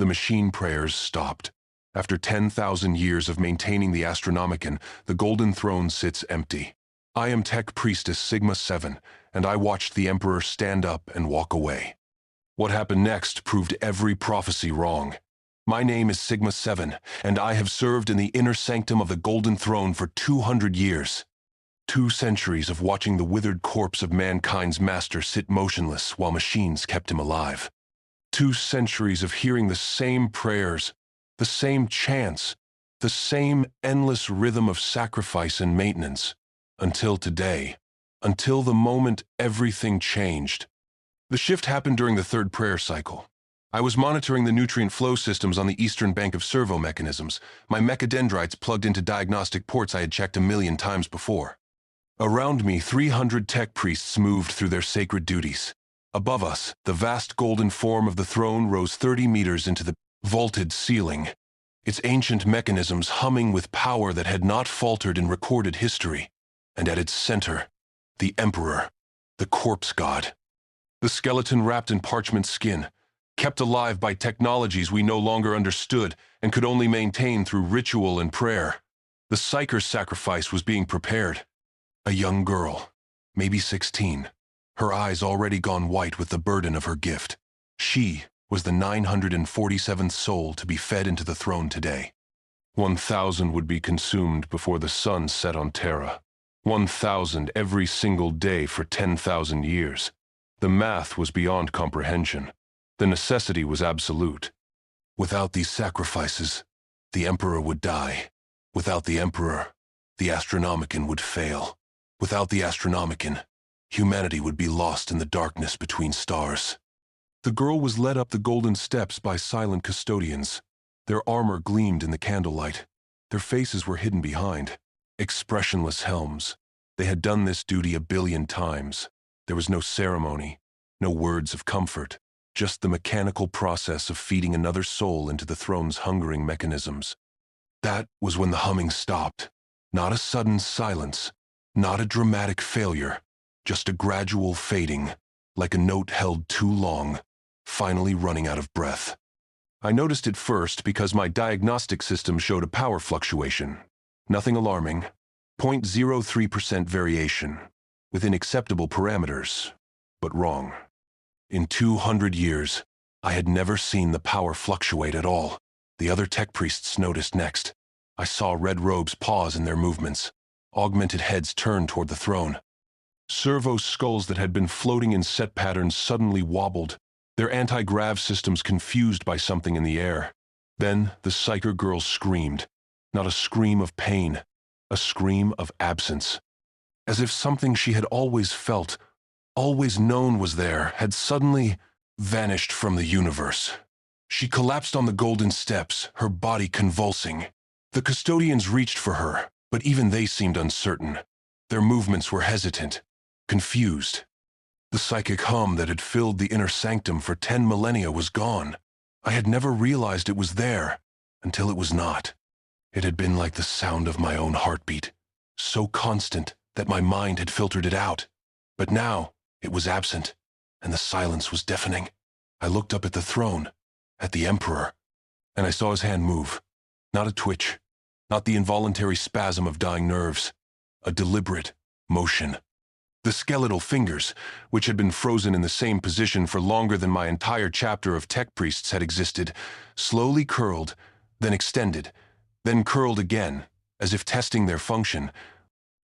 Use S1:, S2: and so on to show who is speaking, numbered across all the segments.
S1: The machine prayers stopped. After 10,000 years of maintaining the Astronomicon, the Golden Throne sits empty. I am Tech Priestess Sigma 7, and I watched the Emperor stand up and walk away. What happened next proved every prophecy wrong. My name is Sigma 7, and I have served in the inner sanctum of the Golden Throne for 200 years. 2 centuries of watching the withered corpse of mankind's master sit motionless while machines kept him alive. 2 centuries of hearing the same prayers, the same chants, the same endless rhythm of sacrifice and maintenance, until today, until the moment everything changed. The shift happened during the 3rd prayer cycle. I was monitoring the nutrient flow systems on the eastern bank of servo mechanisms, my mechadendrites plugged into diagnostic ports I had checked 1,000,000 times before. Around me, 300 tech priests moved through their sacred duties. Above us, the vast golden form of the throne rose 30 meters into the vaulted ceiling, its ancient mechanisms humming with power that had not faltered in recorded history. And at its center, the Emperor, the corpse god. The skeleton wrapped in parchment skin, kept alive by technologies we no longer understood and could only maintain through ritual and prayer. The psyker's sacrifice was being prepared. A young girl, maybe 16, her eyes already gone white with the burden of her gift. She was the 947th soul to be fed into the throne today. 1,000 would be consumed before the sun set on Terra. 1,000 every single day for 10,000 years. The math was beyond comprehension. The necessity was absolute. Without these sacrifices, the Emperor would die. Without the Emperor, the Astronomicon would fail. Without the Astronomicon, humanity would be lost in the darkness between stars. The girl was led up the golden steps by silent custodians. Their armor gleamed in the candlelight. Their faces were hidden behind expressionless helms. They had done this duty 1,000,000,000 times. There was no ceremony, no words of comfort, just the mechanical process of feeding another soul into the throne's hungering mechanisms. That was when the humming stopped. Not a sudden silence, not a dramatic failure, just a gradual fading, like a note held too long, finally running out of breath. I noticed it first because my diagnostic system showed a power fluctuation. Nothing alarming, 0.03% variation, within acceptable parameters, but wrong. In 200 years, I had never seen the power fluctuate at all. The other tech priests noticed next. I saw red robes pause in their movements. Augmented heads turned toward the throne. Servo skulls that had been floating in set patterns suddenly wobbled, their anti-grav systems confused by something in the air. Then the psyker girl screamed, not a scream of pain, a scream of absence. As if something she had always felt, always known was there, had suddenly vanished from the universe. She collapsed on the golden steps, her body convulsing. The custodians reached for her, but even they seemed uncertain. Their movements were hesitant, confused. The psychic hum that had filled the inner sanctum for 10 millennia was gone. I had never realized it was there, until it was not. It had been like the sound of my own heartbeat, so constant that my mind had filtered it out. But now, it was absent, and the silence was deafening. I looked up at the throne, at the Emperor, and I saw his hand move. Not a twitch, not the involuntary spasm of dying nerves, a deliberate motion. The skeletal fingers, which had been frozen in the same position for longer than my entire chapter of tech priests had existed, slowly curled, then extended, then curled again, as if testing their function.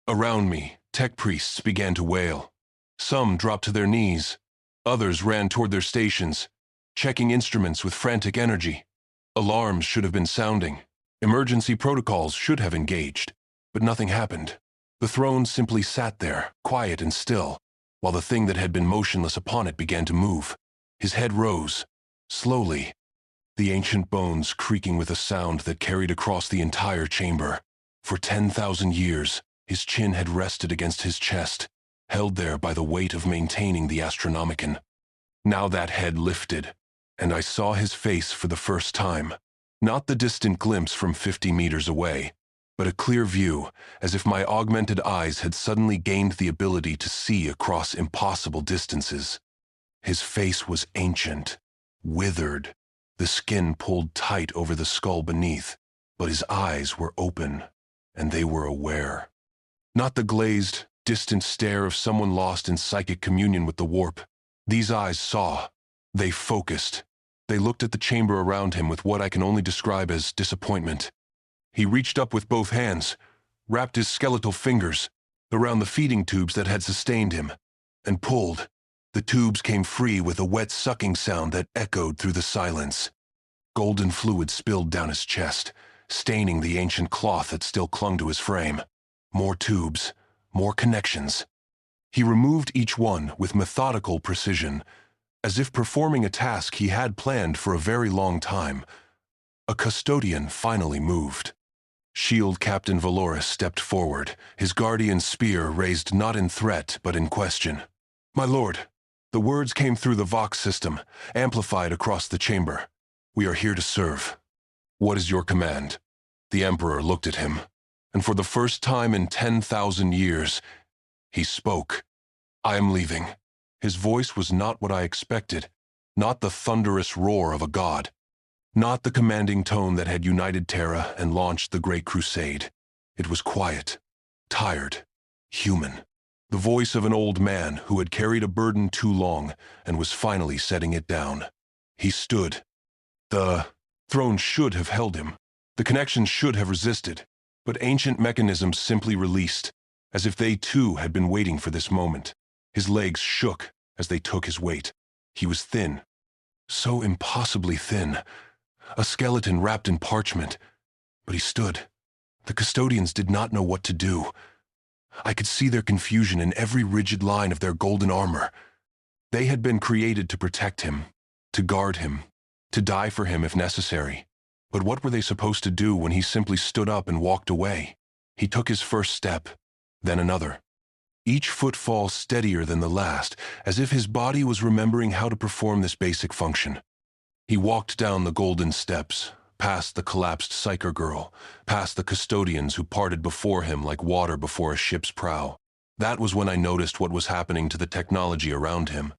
S1: Around me, tech priests began to wail. Some dropped to their knees. Others ran toward their stations, checking instruments with frantic energy. Alarms should have been sounding. Emergency protocols should have engaged, but nothing happened. The throne simply sat there, quiet and still, while the thing that had been motionless upon it began to move. His head rose, slowly, the ancient bones creaking with a sound that carried across the entire chamber. For 10,000 years, his chin had rested against his chest, held there by the weight of maintaining the Astronomicon. Now that head lifted, and I saw his face for the first time. Not the distant glimpse from 50 meters away, but a clear view, as if my augmented eyes had suddenly gained the ability to see across impossible distances. His face was ancient, withered, The skin pulled tight over the skull beneath, but his eyes were open, and they were aware. Not the glazed, distant stare of someone lost in psychic communion with the warp. These eyes saw. They focused. They looked at the chamber around him with what I can only describe as disappointment. He reached up with both hands, wrapped his skeletal fingers around the feeding tubes that had sustained him, and pulled. The tubes came free with a wet sucking sound that echoed through the silence. Golden fluid spilled down his chest, staining the ancient cloth that still clung to his frame. More tubes, more connections. He removed each one with methodical precision, as if performing a task he had planned for a very long time. A custodian finally moved. Shield Captain Valoris stepped forward, his guardian spear raised not in threat but in question. "My lord," the words came through the Vox system, amplified across the chamber. "We are here to serve. What is your command?" The Emperor looked at him, and for the first time in 10,000 years, he spoke. "I am leaving." His voice was not what I expected, not the thunderous roar of a god, not the commanding tone that had united Terra and launched the Great Crusade. It was quiet, tired, human. The voice of an old man who had carried a burden too long and was finally setting it down. He stood. The throne should have held him. The connections should have resisted, but ancient mechanisms simply released, as if they too had been waiting for this moment. His legs shook as they took his weight. He was thin, so impossibly thin, a skeleton wrapped in parchment. But he stood. The custodians did not know what to do. I could see their confusion in every rigid line of their golden armor. They had been created to protect him, to guard him, to die for him if necessary. But what were they supposed to do when he simply stood up and walked away? He took his first step, then another. Each footfall steadier than the last, as if his body was remembering how to perform this basic function. He walked down the golden steps, past the collapsed psyker girl, past the custodians who parted before him like water before a ship's prow. That was when I noticed what was happening to the technology around him.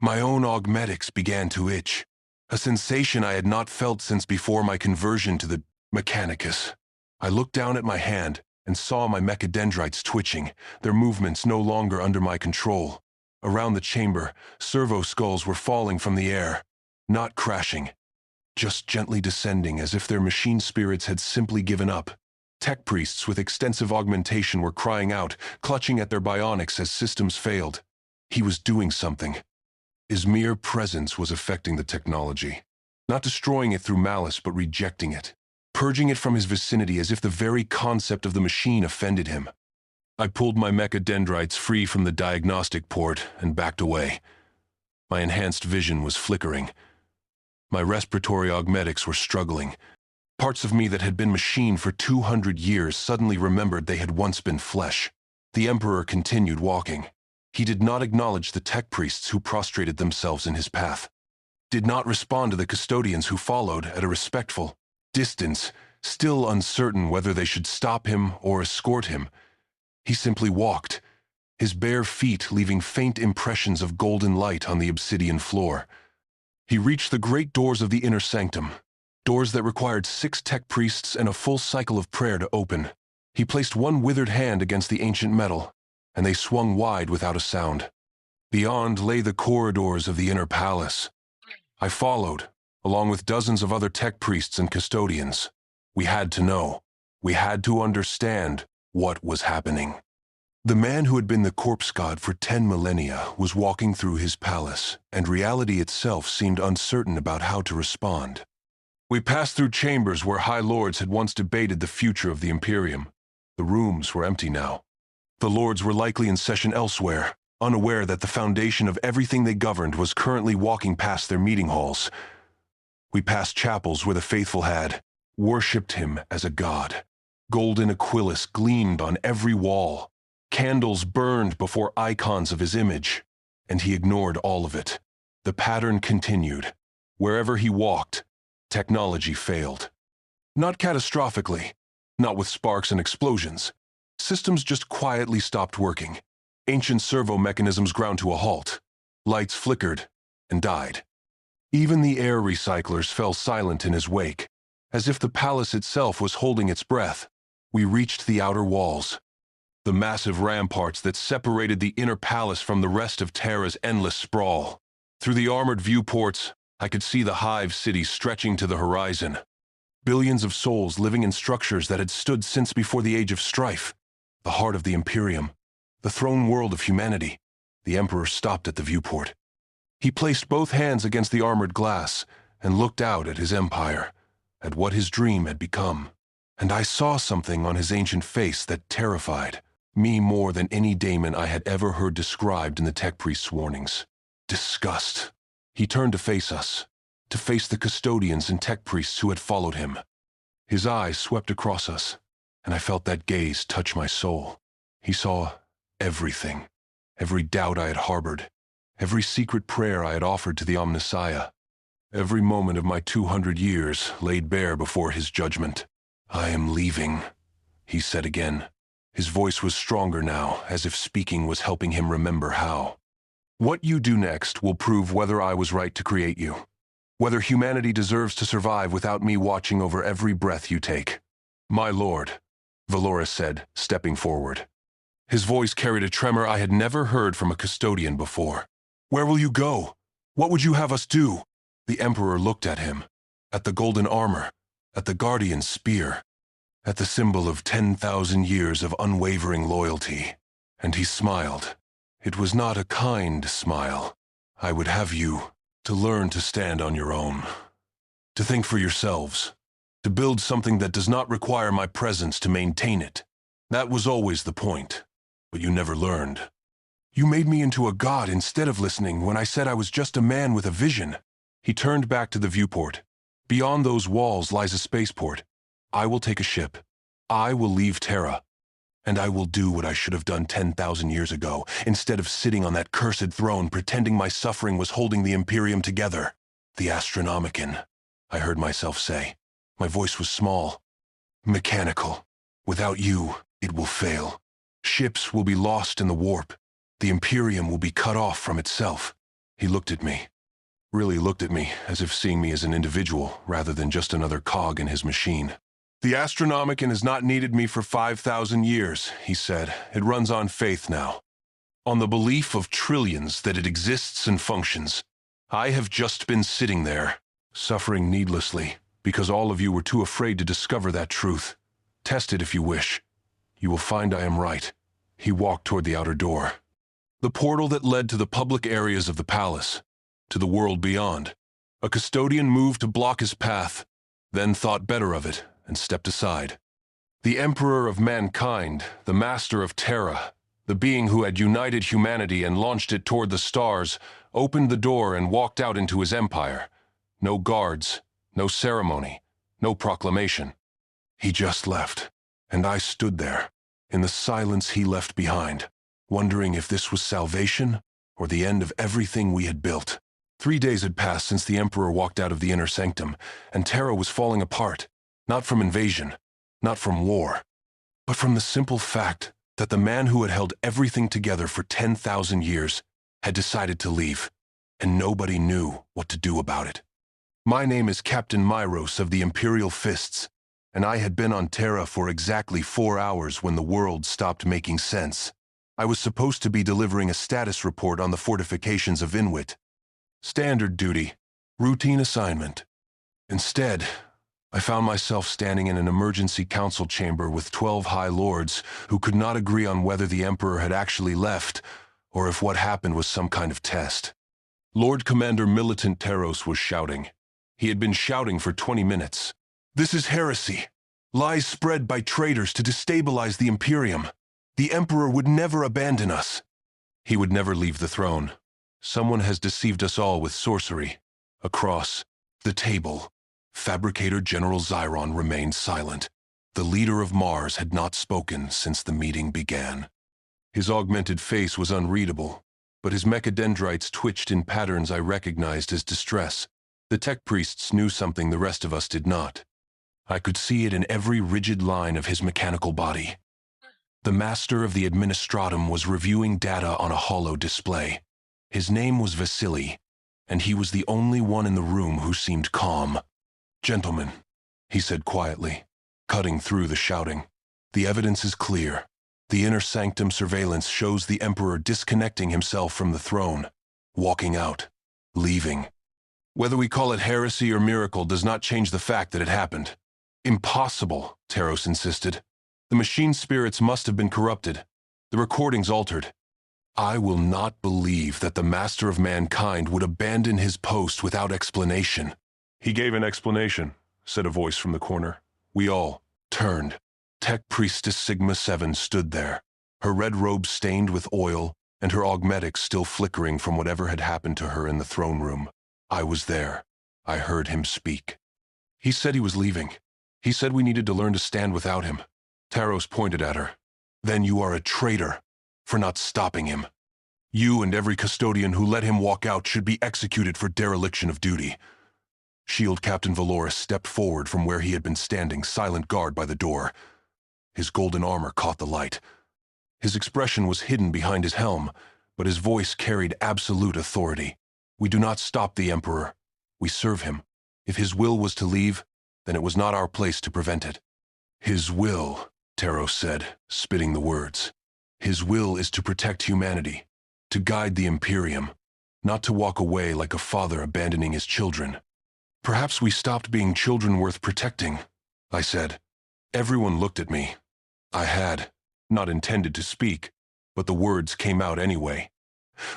S1: My own augmetics began to itch, a sensation I had not felt since before my conversion to the Mechanicus. I looked down at my hand and saw my mechadendrites twitching, their movements no longer under my control. Around the chamber, servo skulls were falling from the air, not crashing, just gently descending as if their machine spirits had simply given up. Tech priests with extensive augmentation were crying out, clutching at their bionics as systems failed. He was doing something. His mere presence was affecting the technology, not destroying it through malice but rejecting it, purging it from his vicinity as if the very concept of the machine offended him. I pulled my mechadendrites free from the diagnostic port and backed away. My enhanced vision was flickering. My respiratory augmetics were struggling. Parts of me that had been machine for 200 years suddenly remembered they had once been flesh. The Emperor continued walking. He did not acknowledge the tech priests who prostrated themselves in his path, did not respond to the custodians who followed at a respectful distance, still uncertain whether they should stop him or escort him. He simply walked, his bare feet leaving faint impressions of golden light on the obsidian floor. He reached the great doors of the inner sanctum, doors that required 6 tech priests and a full cycle of prayer to open. He placed one withered hand against the ancient metal, and they swung wide without a sound. Beyond lay the corridors of the inner palace. I followed, along with dozens of other tech priests and custodians. We had to know. We had to understand what was happening. The man who had been the corpse god for 10 millennia was walking through his palace, and reality itself seemed uncertain about how to respond. We passed through chambers where high lords had once debated the future of the Imperium. The rooms were empty now. The lords were likely in session elsewhere, unaware that the foundation of everything they governed was currently walking past their meeting halls. We passed chapels where the faithful had worshipped him as a god. Golden aquilus gleamed on every wall. Candles burned before icons of his image, and he ignored all of it. The pattern continued. Wherever he walked, technology failed. Not catastrophically, not with sparks and explosions. Systems just quietly stopped working. Ancient servo mechanisms ground to a halt. Lights flickered and died. Even the air recyclers fell silent in his wake, as if the palace itself was holding its breath. We reached the outer walls, the massive ramparts that separated the inner palace from the rest of Terra's endless sprawl. Through the armored viewports, I could see the hive city stretching to the horizon. Billions of souls living in structures that had stood since before the age of strife. The heart of the Imperium, the throne world of humanity. The Emperor stopped at the viewport. He placed both hands against the armored glass and looked out at his empire, at what his dream had become. And I saw something on his ancient face that terrified me more than any daemon I had ever heard described in the tech priest's warnings. Disgust. He turned to face us, to face the custodians and tech priests who had followed him. His eyes swept across us, and I felt that gaze touch my soul. He saw everything, every doubt I had harbored, every secret prayer I had offered to the Omnissiah, every moment of my 200 years laid bare before his judgment. "I am leaving," he said again. His voice was stronger now, as if speaking was helping him remember how. "What you do next will prove whether I was right to create you, whether humanity deserves to survive without me watching over every breath you take." "My lord," Valoris said, stepping forward. His voice carried a tremor I had never heard from a custodian before. "Where will you go? What would you have us do?" The Emperor looked at him, at the golden armor, at the guardian's spear, at the symbol of 10,000 years of unwavering loyalty, and he smiled. It was not a kind smile. "I would have you to learn to stand on your own, to think for yourselves, to build something that does not require my presence to maintain it. That was always the point, but you never learned. You made me into a god instead of listening when I said I was just a man with a vision." He turned back to the viewport. "Beyond those walls lies a spaceport. I will take a ship. I will leave Terra. And I will do what I should have done 10,000 years ago, instead of sitting on that cursed throne pretending my suffering was holding the Imperium together. The Astronomicon," I heard myself say. My voice was small, mechanical. "Without you, it will fail. Ships will be lost in the warp. The Imperium will be cut off from itself." He looked at me. Really looked at me, as if seeing me as an individual, rather than just another cog in his machine. "The Astronomicon has not needed me for 5,000 years, he said. "It runs on faith now. On the belief of trillions that it exists and functions. I have just been sitting there, suffering needlessly, because all of you were too afraid to discover that truth. Test it if you wish. You will find I am right." He walked toward the outer door, the portal that led to the public areas of the palace, to the world beyond. A custodian moved to block his path, then thought better of it and stepped aside. The Emperor of mankind, the Master of Terra, the being who had united humanity and launched it toward the stars, opened the door and walked out into his empire. No guards, no ceremony, no proclamation. He just left, and I stood there, in the silence he left behind, wondering if this was salvation or the end of everything we had built. 3 days had passed since the Emperor walked out of the inner sanctum, and Terra was falling apart, not from invasion, not from war, but from the simple fact that the man who had held everything together for 10,000 years had decided to leave, and nobody knew what to do about it. My name is Captain Myros of the Imperial Fists, and I had been on Terra for exactly 4 hours when the world stopped making sense. I was supposed to be delivering a status report on the fortifications of Inwit. Standard duty, routine assignment. Instead, I found myself standing in an emergency council chamber with 12 high lords who could not agree on whether the Emperor had actually left or if what happened was some kind of test. Lord Commander Militant Teros was shouting. He had been shouting for 20 minutes. "This is heresy. Lies spread by traitors to destabilize the Imperium. The Emperor would never abandon us. He would never leave the throne. Someone has deceived us all with sorcery." Across the table, Fabricator General Zyron remained silent. The leader of Mars had not spoken since the meeting began. His augmented face was unreadable, but his mechadendrites twitched in patterns I recognized as distress. The tech priests knew something the rest of us did not. I could see it in every rigid line of his mechanical body. The master of the administratum was reviewing data on a holo display. His name was Vasily, and he was the only one in the room who seemed calm. "Gentlemen," he said quietly, cutting through the shouting, "the evidence is clear. The inner sanctum surveillance shows the Emperor disconnecting himself from the throne, walking out, leaving. Whether we call it heresy or miracle does not change the fact that it happened." "Impossible," Taros insisted. "The machine spirits must have been corrupted. The recordings altered." "I will not believe that the master of mankind would abandon his post without explanation." "He gave an explanation," said a voice from the corner. We all turned. Tech Priestess Sigma 7 stood there, her red robe stained with oil and her augmetics still flickering from whatever had happened to her in the throne room. I was there. I heard him speak. "He said he was leaving. He said we needed to learn to stand without him." Taros pointed at her. "Then you are a traitor for not stopping him. You and every custodian who let him walk out should be executed for dereliction of duty." Shield Captain Valoris stepped forward from where he had been standing silent guard by the door. His golden armor caught the light. His expression was hidden behind his helm, but his voice carried absolute authority. "We do not stop the Emperor. We serve him. If his will was to leave, then it was not our place to prevent it." "His will," Taros said, spitting the words. "His will is to protect humanity, to guide the Imperium, not to walk away like a father abandoning his children." "Perhaps we stopped being children worth protecting," I said. Everyone looked at me. I had not intended to speak, but the words came out anyway.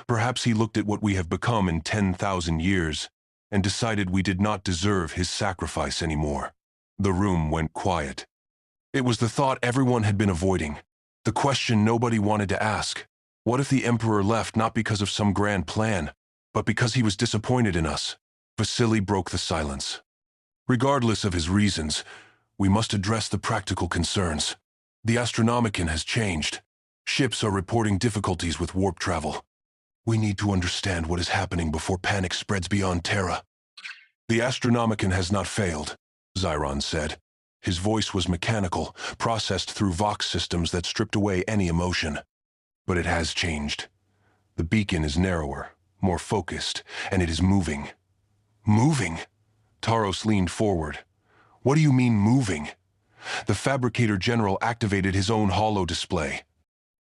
S1: Perhaps he looked at what we have become in 10,000 years and decided we did not deserve his sacrifice anymore. The room went quiet. It was the thought everyone had been avoiding, the question nobody wanted to ask. What if the Emperor left not because of some grand plan, but because he was disappointed in us? Vasily broke the silence. "Regardless of his reasons, we must address the practical concerns. The Astronomicon has changed. Ships are reporting difficulties with warp travel. We need to understand what is happening before panic spreads beyond Terra." "The Astronomicon has not failed," Zyron said. His voice was mechanical, processed through Vox systems that stripped away any emotion. "But it has changed. The beacon is narrower, more focused, and it is moving." "Moving?" Taros leaned forward. "What do you mean, moving?" The Fabricator General activated his own holo display.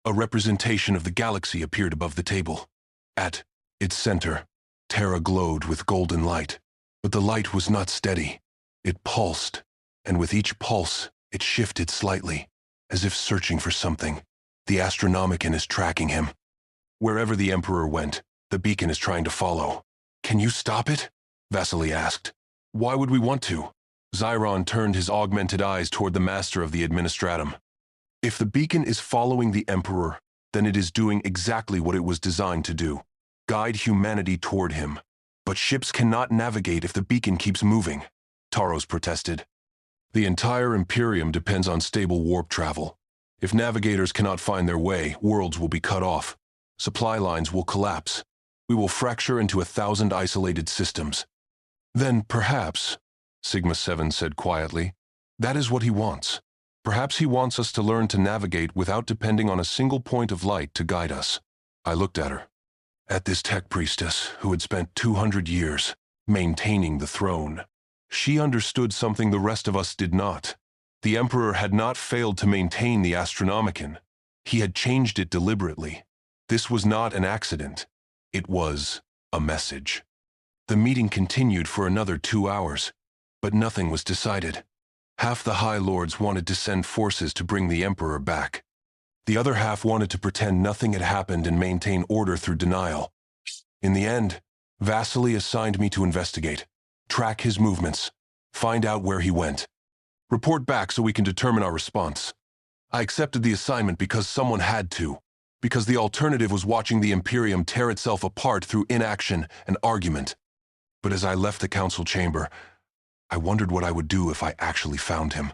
S1: A representation of the galaxy appeared above the table. At its center, Terra glowed with golden light. But the light was not steady. It pulsed, and with each pulse, it shifted slightly, as if searching for something. "The Astronomicon is tracking him. Wherever the Emperor went, the beacon is trying to follow." "Can you stop it?" Vasily asked. "Why would we want to?" Zyron turned his augmented eyes toward the master of the Administratum. "If the beacon is following the Emperor, then it is doing exactly what it was designed to do. Guide humanity toward him. But ships cannot navigate if the beacon keeps moving," Taros protested. "The entire Imperium depends on stable warp travel. If navigators cannot find their way, worlds will be cut off. Supply lines will collapse. We will fracture into 1,000 isolated systems." "Then perhaps," Sigma 7 said quietly, "that is what he wants. Perhaps he wants us to learn to navigate without depending on a single point of light to guide us." I looked at her. At this tech priestess who had spent 200 years maintaining the throne. She understood something the rest of us did not. The Emperor had not failed to maintain the Astronomicon. He had changed it deliberately. This was not an accident. It was a message. The meeting continued for another 2 hours, but nothing was decided. Half the High Lords wanted to send forces to bring the Emperor back. The other half wanted to pretend nothing had happened and maintain order through denial. In the end, Vasily assigned me to investigate, track his movements, find out where he went. Report back so we can determine our response. I accepted the assignment because someone had to, because the alternative was watching the Imperium tear itself apart through inaction and argument. But as I left the council chamber, I wondered what I would do if I actually found him.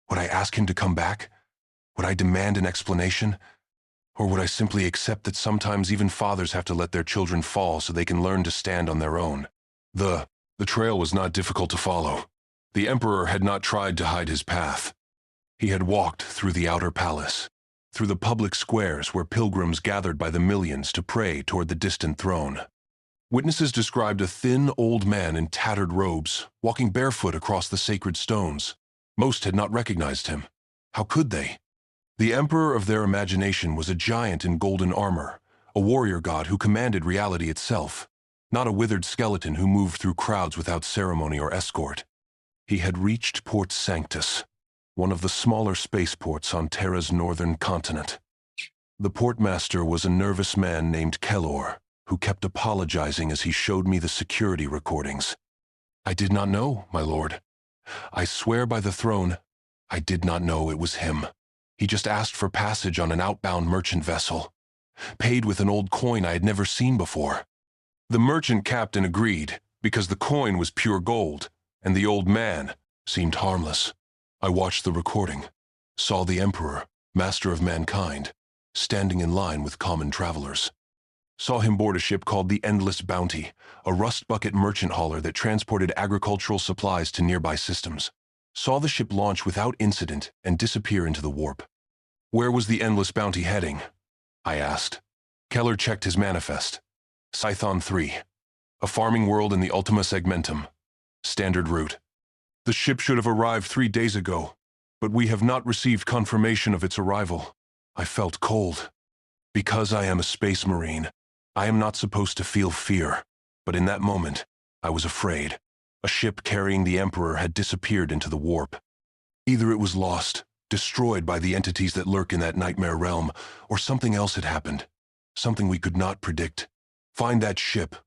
S1: Would I ask him to come back? Would I demand an explanation? Or would I simply accept that sometimes even fathers have to let their children fall so they can learn to stand on their own? The trail was not difficult to follow. The Emperor had not tried to hide his path. He had walked through the outer palace, through the public squares where pilgrims gathered by the millions to pray toward the distant throne. Witnesses described a thin, old man in tattered robes, walking barefoot across the sacred stones. Most had not recognized him. How could they? The emperor of their imagination was a giant in golden armor, a warrior god who commanded reality itself, not a withered skeleton who moved through crowds without ceremony or escort. He had reached Port Sanctus, one of the smaller spaceports on Terra's northern continent. The portmaster was a nervous man named Kellor, who kept apologizing as he showed me the security recordings. I did not know, my lord. I swear by the throne, I did not know it was him. He just asked for passage on an outbound merchant vessel, paid with an old coin I had never seen before. The merchant captain agreed, because the coin was pure gold, and the old man seemed harmless. I watched the recording, saw the emperor, master of mankind, standing in line with common travelers. Saw him board a ship called the Endless Bounty, a rust bucket merchant hauler that transported agricultural supplies to nearby systems. Saw the ship launch without incident and disappear into the warp. Where was the Endless Bounty heading? I asked. Keller checked his manifest. Scython 3, a farming world in the Ultima Segmentum. Standard route. The ship should have arrived 3 days ago, but we have not received confirmation of its arrival. I felt cold. Because I am a space marine, I am not supposed to feel fear, but in that moment, I was afraid. A ship carrying the Emperor had disappeared into the warp. Either it was lost, destroyed by the entities that lurk in that nightmare realm, or something else had happened. Something we could not predict. Find that ship,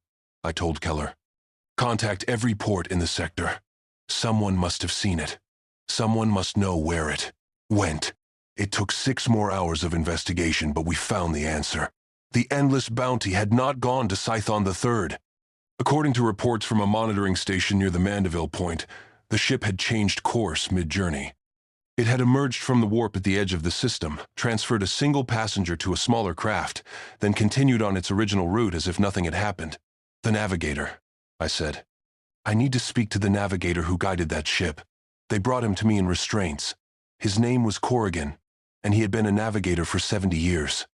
S1: I told Keller. Contact every port in the sector. Someone must have seen it. Someone must know where it went. It took 6 more hours of investigation, but we found the answer. The Endless Bounty had not gone to Scython III. According to reports from a monitoring station near the Mandeville point, the ship had changed course mid-journey. It had emerged from the warp at the edge of the system, transferred a single passenger to a smaller craft, then continued on its original route as if nothing had happened. The navigator, I said. I need to speak to the navigator who guided that ship. They brought him to me in restraints. His name was Corrigan, and he had been a navigator for 70 years.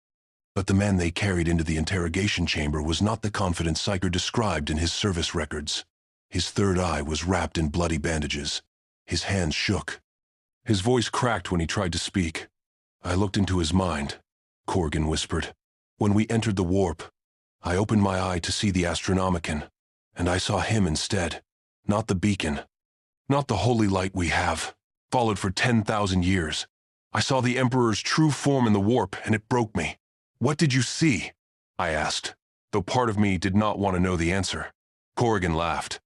S1: But the man they carried into the interrogation chamber was not the confident psyker described in his service records. His third eye was wrapped in bloody bandages. His hands shook. His voice cracked when he tried to speak. I looked into his mind, Corrigan whispered. When we entered the warp, I opened my eye to see the Astronomicon, and I saw him instead, not the beacon, not the holy light we have, followed for 10,000 years. I saw the Emperor's true form in the warp, and it broke me. What did you see? I asked, though part of me did not want to know the answer. Corrigan laughed.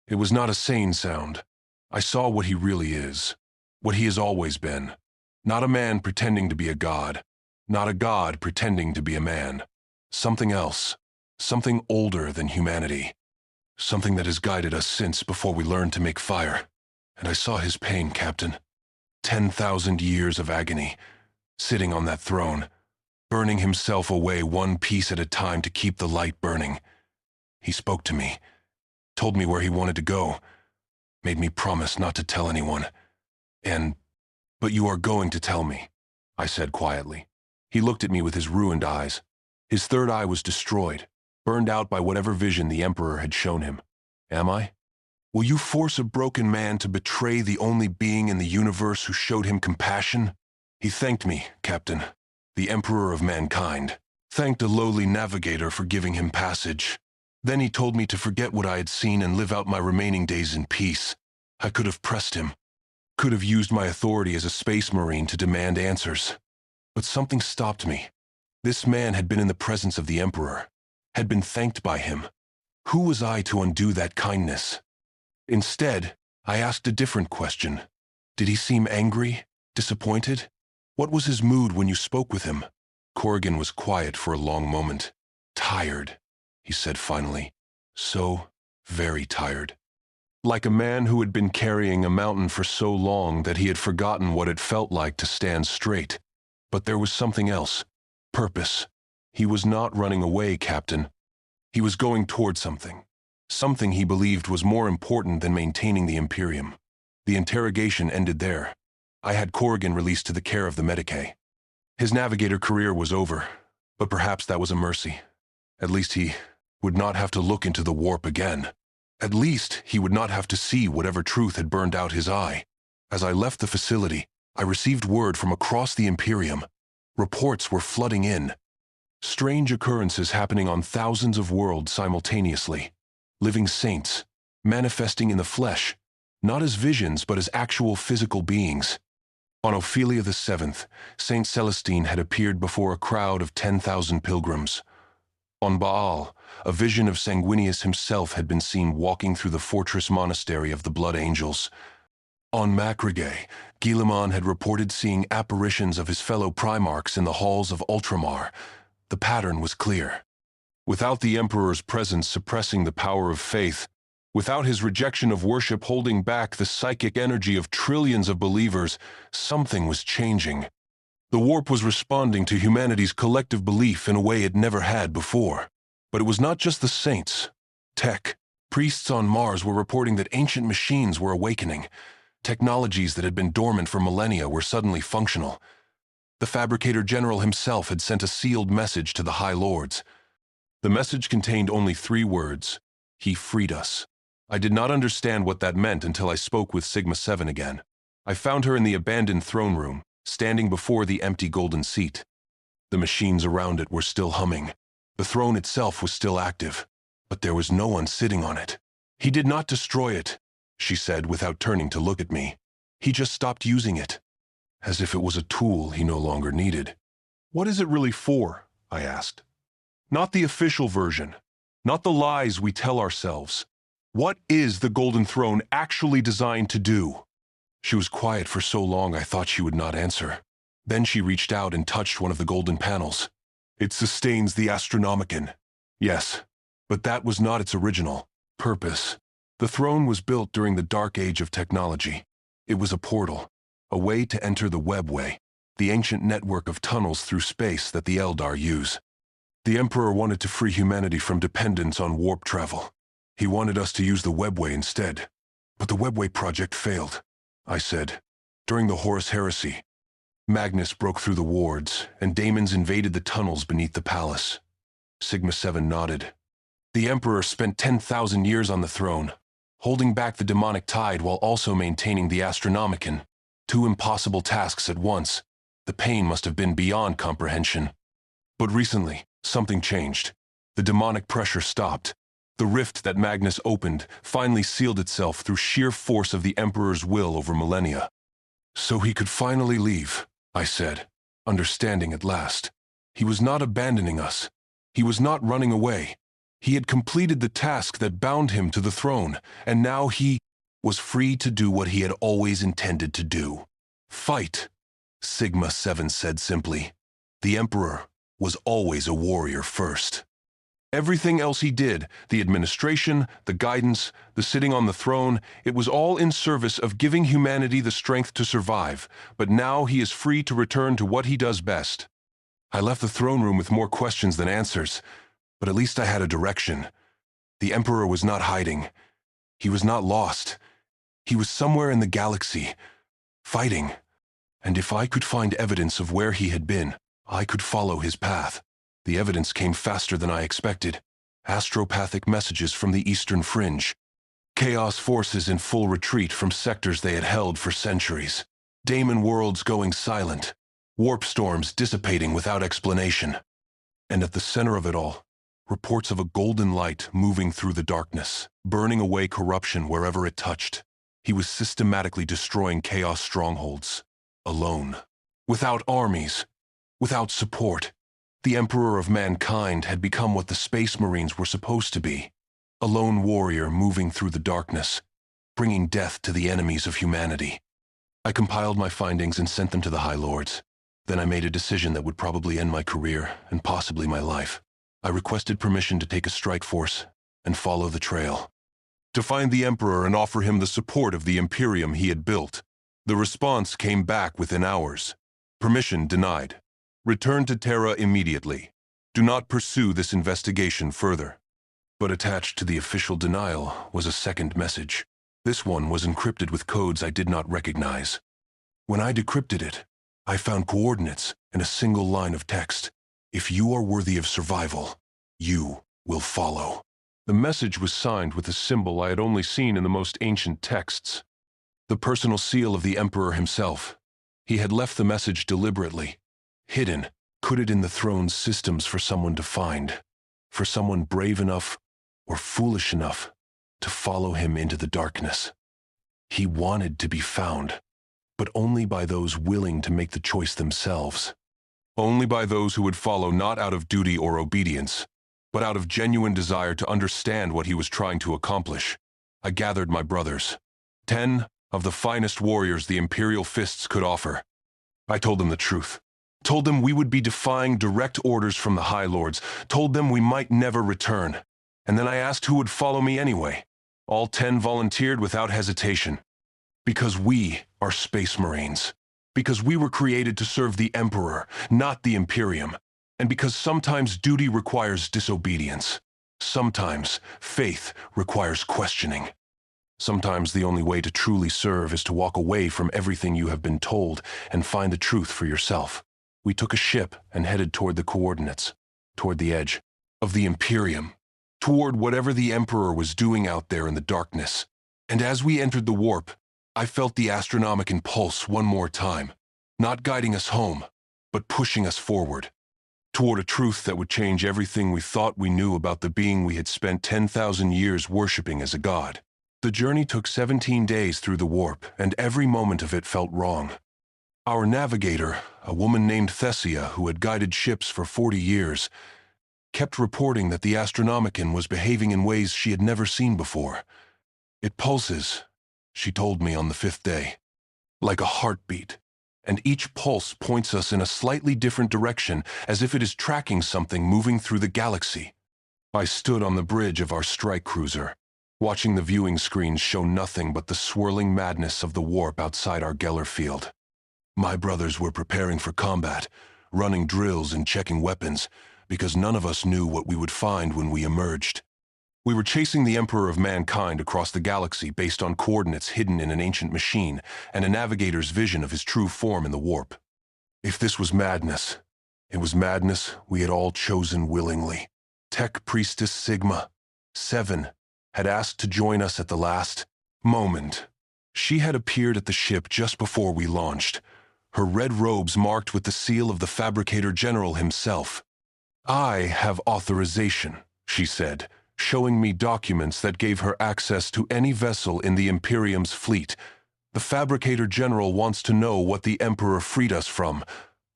S1: It was not a sane sound. I saw what he really is, what he has always been. Not a man pretending to be a god, not a god pretending to be a man. Something else, something older than humanity. Something that has guided us since before we learned to make fire. And I saw his pain, Captain. 10,000 years of agony, sitting on that throne, burning himself away one piece at a time to keep the light burning. He spoke to me, told me where he wanted to go, made me promise not to tell anyone. But you are going to tell me, I said quietly. He looked at me with his ruined eyes. His third eye was destroyed, burned out by whatever vision the Emperor had shown him. Am I? Will you force a broken man to betray the only being in the universe who showed him compassion? He thanked me, Captain, the Emperor of mankind, thanked a lowly navigator for giving him passage. Then he told me to forget what I had seen and live out my remaining days in peace. I could have pressed him, could have used my authority as a space marine to demand answers. But something stopped me. This man had been in the presence of the Emperor, had been thanked by him. Who was I to undo that kindness? Instead, I asked a different question. Did he seem angry, disappointed? What was his mood when you spoke with him? Corrigan was quiet for a long moment. Tired, he said finally. So very tired. Like a man who had been carrying a mountain for so long that he had forgotten what it felt like to stand straight. But there was something else. Purpose. He was not running away, Captain. He was going toward something. Something he believed was more important than maintaining the Imperium. The interrogation ended there. I had Corrigan released to the care of the Medicae. His navigator career was over, but perhaps that was a mercy. At least he would not have to look into the warp again. At least, he would not have to see whatever truth had burned out his eye. As I left the facility, I received word from across the Imperium. Reports were flooding in. Strange occurrences happening on thousands of worlds simultaneously. Living saints, manifesting in the flesh, not as visions but as actual physical beings. On Ophelia the 7th, Saint Celestine had appeared before a crowd of 10,000 pilgrims. On Baal, a vision of Sanguinius himself had been seen walking through the fortress monastery of the Blood Angels. On Macragay, Guilliman had reported seeing apparitions of his fellow Primarchs in the halls of Ultramar. The pattern was clear. Without the Emperor's presence suppressing the power of faith, without his rejection of worship holding back the psychic energy of trillions of believers, something was changing. The warp was responding to humanity's collective belief in a way it never had before. But it was not just the saints. Tech, priests on Mars were reporting that ancient machines were awakening. Technologies that had been dormant for millennia were suddenly functional. The Fabricator General himself had sent a sealed message to the High Lords. The message contained only 3 words: he freed us. I did not understand what that meant until I spoke with Sigma 7 again. I found her in the abandoned throne room, standing before the empty golden seat. The machines around it were still humming. The throne itself was still active, but there was no one sitting on it. He did not destroy it, she said without turning to look at me. He just stopped using it, as if it was a tool he no longer needed. What is it really for? I asked. Not the official version, not the lies we tell ourselves. What is the Golden Throne actually designed to do? She was quiet for so long I thought she would not answer. Then she reached out and touched one of the golden panels. It sustains the Astronomicon. Yes, but that was not its original purpose. The throne was built during the dark age of technology. It was a portal, a way to enter the webway, the ancient network of tunnels through space that the Eldar use. The Emperor wanted to free humanity from dependence on warp travel. He wanted us to use the webway instead. But the webway project failed, I said. During the Horus Heresy, Magnus broke through the wards, and daemons invaded the tunnels beneath the palace. Sigma 7 nodded. The Emperor spent 10,000 years on the throne, holding back the demonic tide while also maintaining the Astronomicon. 2 impossible tasks at once. The pain must have been beyond comprehension. But recently, something changed. The demonic pressure stopped. The rift that Magnus opened finally sealed itself through sheer force of the Emperor's will over millennia. So he could finally leave, I said, understanding at last. He was not abandoning us. He was not running away. He had completed the task that bound him to the throne, and now he was free to do what he had always intended to do. Fight, Sigma 7 said simply. The Emperor was always a warrior first. Everything else he did, the administration, the guidance, the sitting on the throne, it was all in service of giving humanity the strength to survive, but now he is free to return to what he does best. I left the throne room with more questions than answers, but at least I had a direction. The Emperor was not hiding. He was not lost. He was somewhere in the galaxy, fighting. And if I could find evidence of where he had been, I could follow his path. The evidence came faster than I expected. Astropathic messages from the Eastern Fringe. Chaos forces in full retreat from sectors they had held for centuries. Daemon worlds going silent. Warp storms dissipating without explanation. And at the center of it all, reports of a golden light moving through the darkness, burning away corruption wherever it touched. He was systematically destroying chaos strongholds. Alone. Without armies. Without support. The Emperor of mankind had become what the Space Marines were supposed to be. A lone warrior moving through the darkness, bringing death to the enemies of humanity. I compiled my findings and sent them to the High Lords. Then I made a decision that would probably end my career and possibly my life. I requested permission to take a strike force and follow the trail. To find the Emperor and offer him the support of the Imperium he had built. The response came back within hours. Permission denied. Return to Terra immediately. Do not pursue this investigation further. But attached to the official denial was a second message. This one was encrypted with codes I did not recognize. When I decrypted it, I found coordinates and a single line of text. If you are worthy of survival, you will follow. The message was signed with a symbol I had only seen in the most ancient texts. The personal seal of the Emperor himself. He had left the message deliberately, hidden, coded in the throne's systems for someone to find, for someone brave enough or foolish enough to follow him into the darkness. He wanted to be found, but only by those willing to make the choice themselves. Only by those who would follow not out of duty or obedience, but out of genuine desire to understand what he was trying to accomplish. I gathered my brothers, 10 of the finest warriors the Imperial fists could offer. I told them the truth. Told them we would be defying direct orders from the High Lords. Told them we might never return. And then I asked who would follow me anyway. All 10 volunteered without hesitation. Because we are Space Marines. Because we were created to serve the Emperor, not the Imperium. And because sometimes duty requires disobedience. Sometimes faith requires questioning. Sometimes the only way to truly serve is to walk away from everything you have been told and find the truth for yourself. We took a ship and headed toward the coordinates, toward the edge of the Imperium, toward whatever the Emperor was doing out there in the darkness. And as we entered the warp, I felt the Astronomican pulse one more time, not guiding us home, but pushing us forward, toward a truth that would change everything we thought we knew about the being we had spent 10,000 years worshipping as a god. The journey took 17 days through the warp, and every moment of it felt wrong. Our navigator, a woman named Thessia who had guided ships for 40 years, kept reporting that the Astronomican was behaving in ways she had never seen before. It pulses, she told me on the 5th day, like a heartbeat, and each pulse points us in a slightly different direction as if it is tracking something moving through the galaxy. I stood on the bridge of our strike cruiser, watching the viewing screens show nothing but the swirling madness of the warp outside our Geller field. My brothers were preparing for combat, running drills and checking weapons, because none of us knew what we would find when we emerged. We were chasing the Emperor of Mankind across the galaxy based on coordinates hidden in an ancient machine and a navigator's vision of his true form in the warp. If this was madness, it was madness we had all chosen willingly. Tech Priestess Sigma 7 had asked to join us at the last moment. She had appeared at the ship just before we launched, her red robes marked with the seal of the Fabricator General himself. "I have authorization," she said, showing me documents that gave her access to any vessel in the Imperium's fleet. "The Fabricator General wants to know what the Emperor freed us from.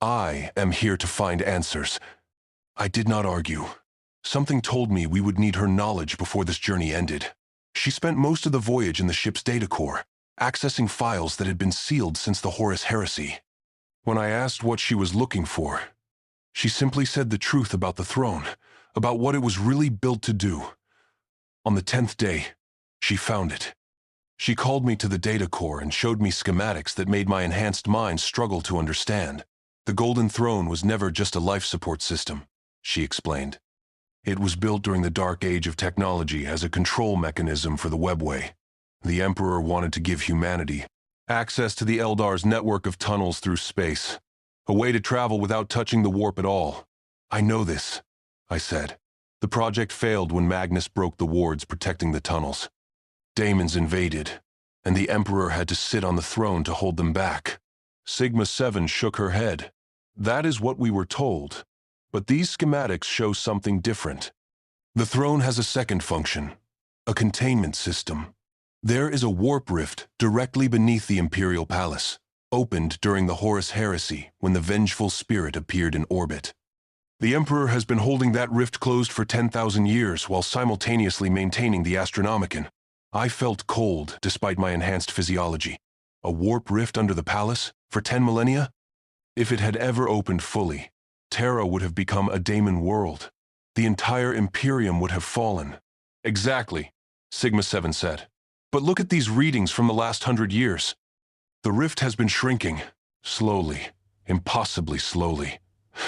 S1: I am here to find answers." I did not argue. Something told me we would need her knowledge before this journey ended. She spent most of the voyage in the ship's data core, accessing files that had been sealed since the Horus Heresy. When I asked what she was looking for, she simply said the truth about the throne, about what it was really built to do. On the 10th day, she found it. She called me to the data core and showed me schematics that made my enhanced mind struggle to understand. The Golden Throne was never just a life support system, she explained. It was built during the dark age of technology as a control mechanism for the webway. The Emperor wanted to give humanity access to the Eldar's network of tunnels through space, a way to travel without touching the warp at all. "I know this," I said. "The project failed when Magnus broke the wards protecting the tunnels. Daemons invaded, and the Emperor had to sit on the throne to hold them back." Sigma 7 shook her head. "That is what we were told. But these schematics show something different. The throne has a second function, a containment system. There is a warp rift directly beneath the Imperial Palace, opened during the Horus Heresy when the vengeful spirit appeared in orbit. The Emperor has been holding that rift closed for 10,000 years while simultaneously maintaining the Astronomicon. I felt cold despite my enhanced physiology. A warp rift under the palace for 10 millennia? If it had ever opened fully, Terra would have become a daemon world. The entire Imperium would have fallen. "Exactly," Sigma 7 said. "But look at these readings from the last 100 years. The rift has been shrinking, slowly, impossibly slowly.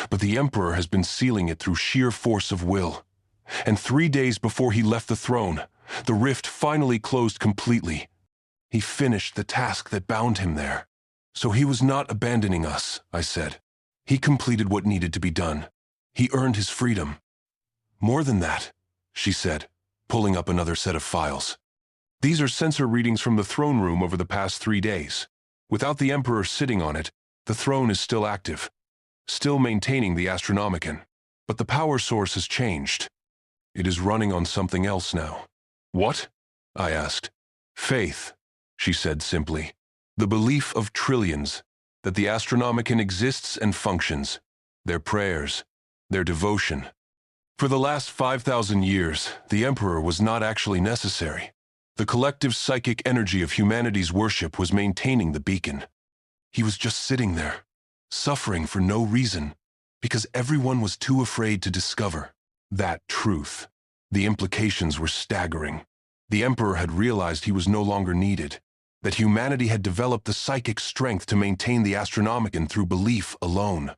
S1: But the Emperor has been sealing it through sheer force of will. And 3 days before he left the throne, the rift finally closed completely. He finished the task that bound him there. So he was not abandoning us," I said. "He completed what needed to be done. He earned his freedom. More than that, she said, pulling up another set of files. These are sensor readings from the throne room over the past 3 days. Without the Emperor sitting on it, the throne is still active, still maintaining the Astronomicon. But the power source has changed. It is running on something else now. What? I asked. Faith, she said simply. The belief of trillions that the Astronomicon exists and functions. Their prayers, their devotion. For the last 5,000 years, the Emperor was not actually necessary. The collective psychic energy of humanity's worship was maintaining the beacon. He was just sitting there, suffering for no reason, because everyone was too afraid to discover that truth. The implications were staggering. The Emperor had realized he was no longer needed, that humanity had developed the psychic strength to maintain the Astronomicon through belief alone.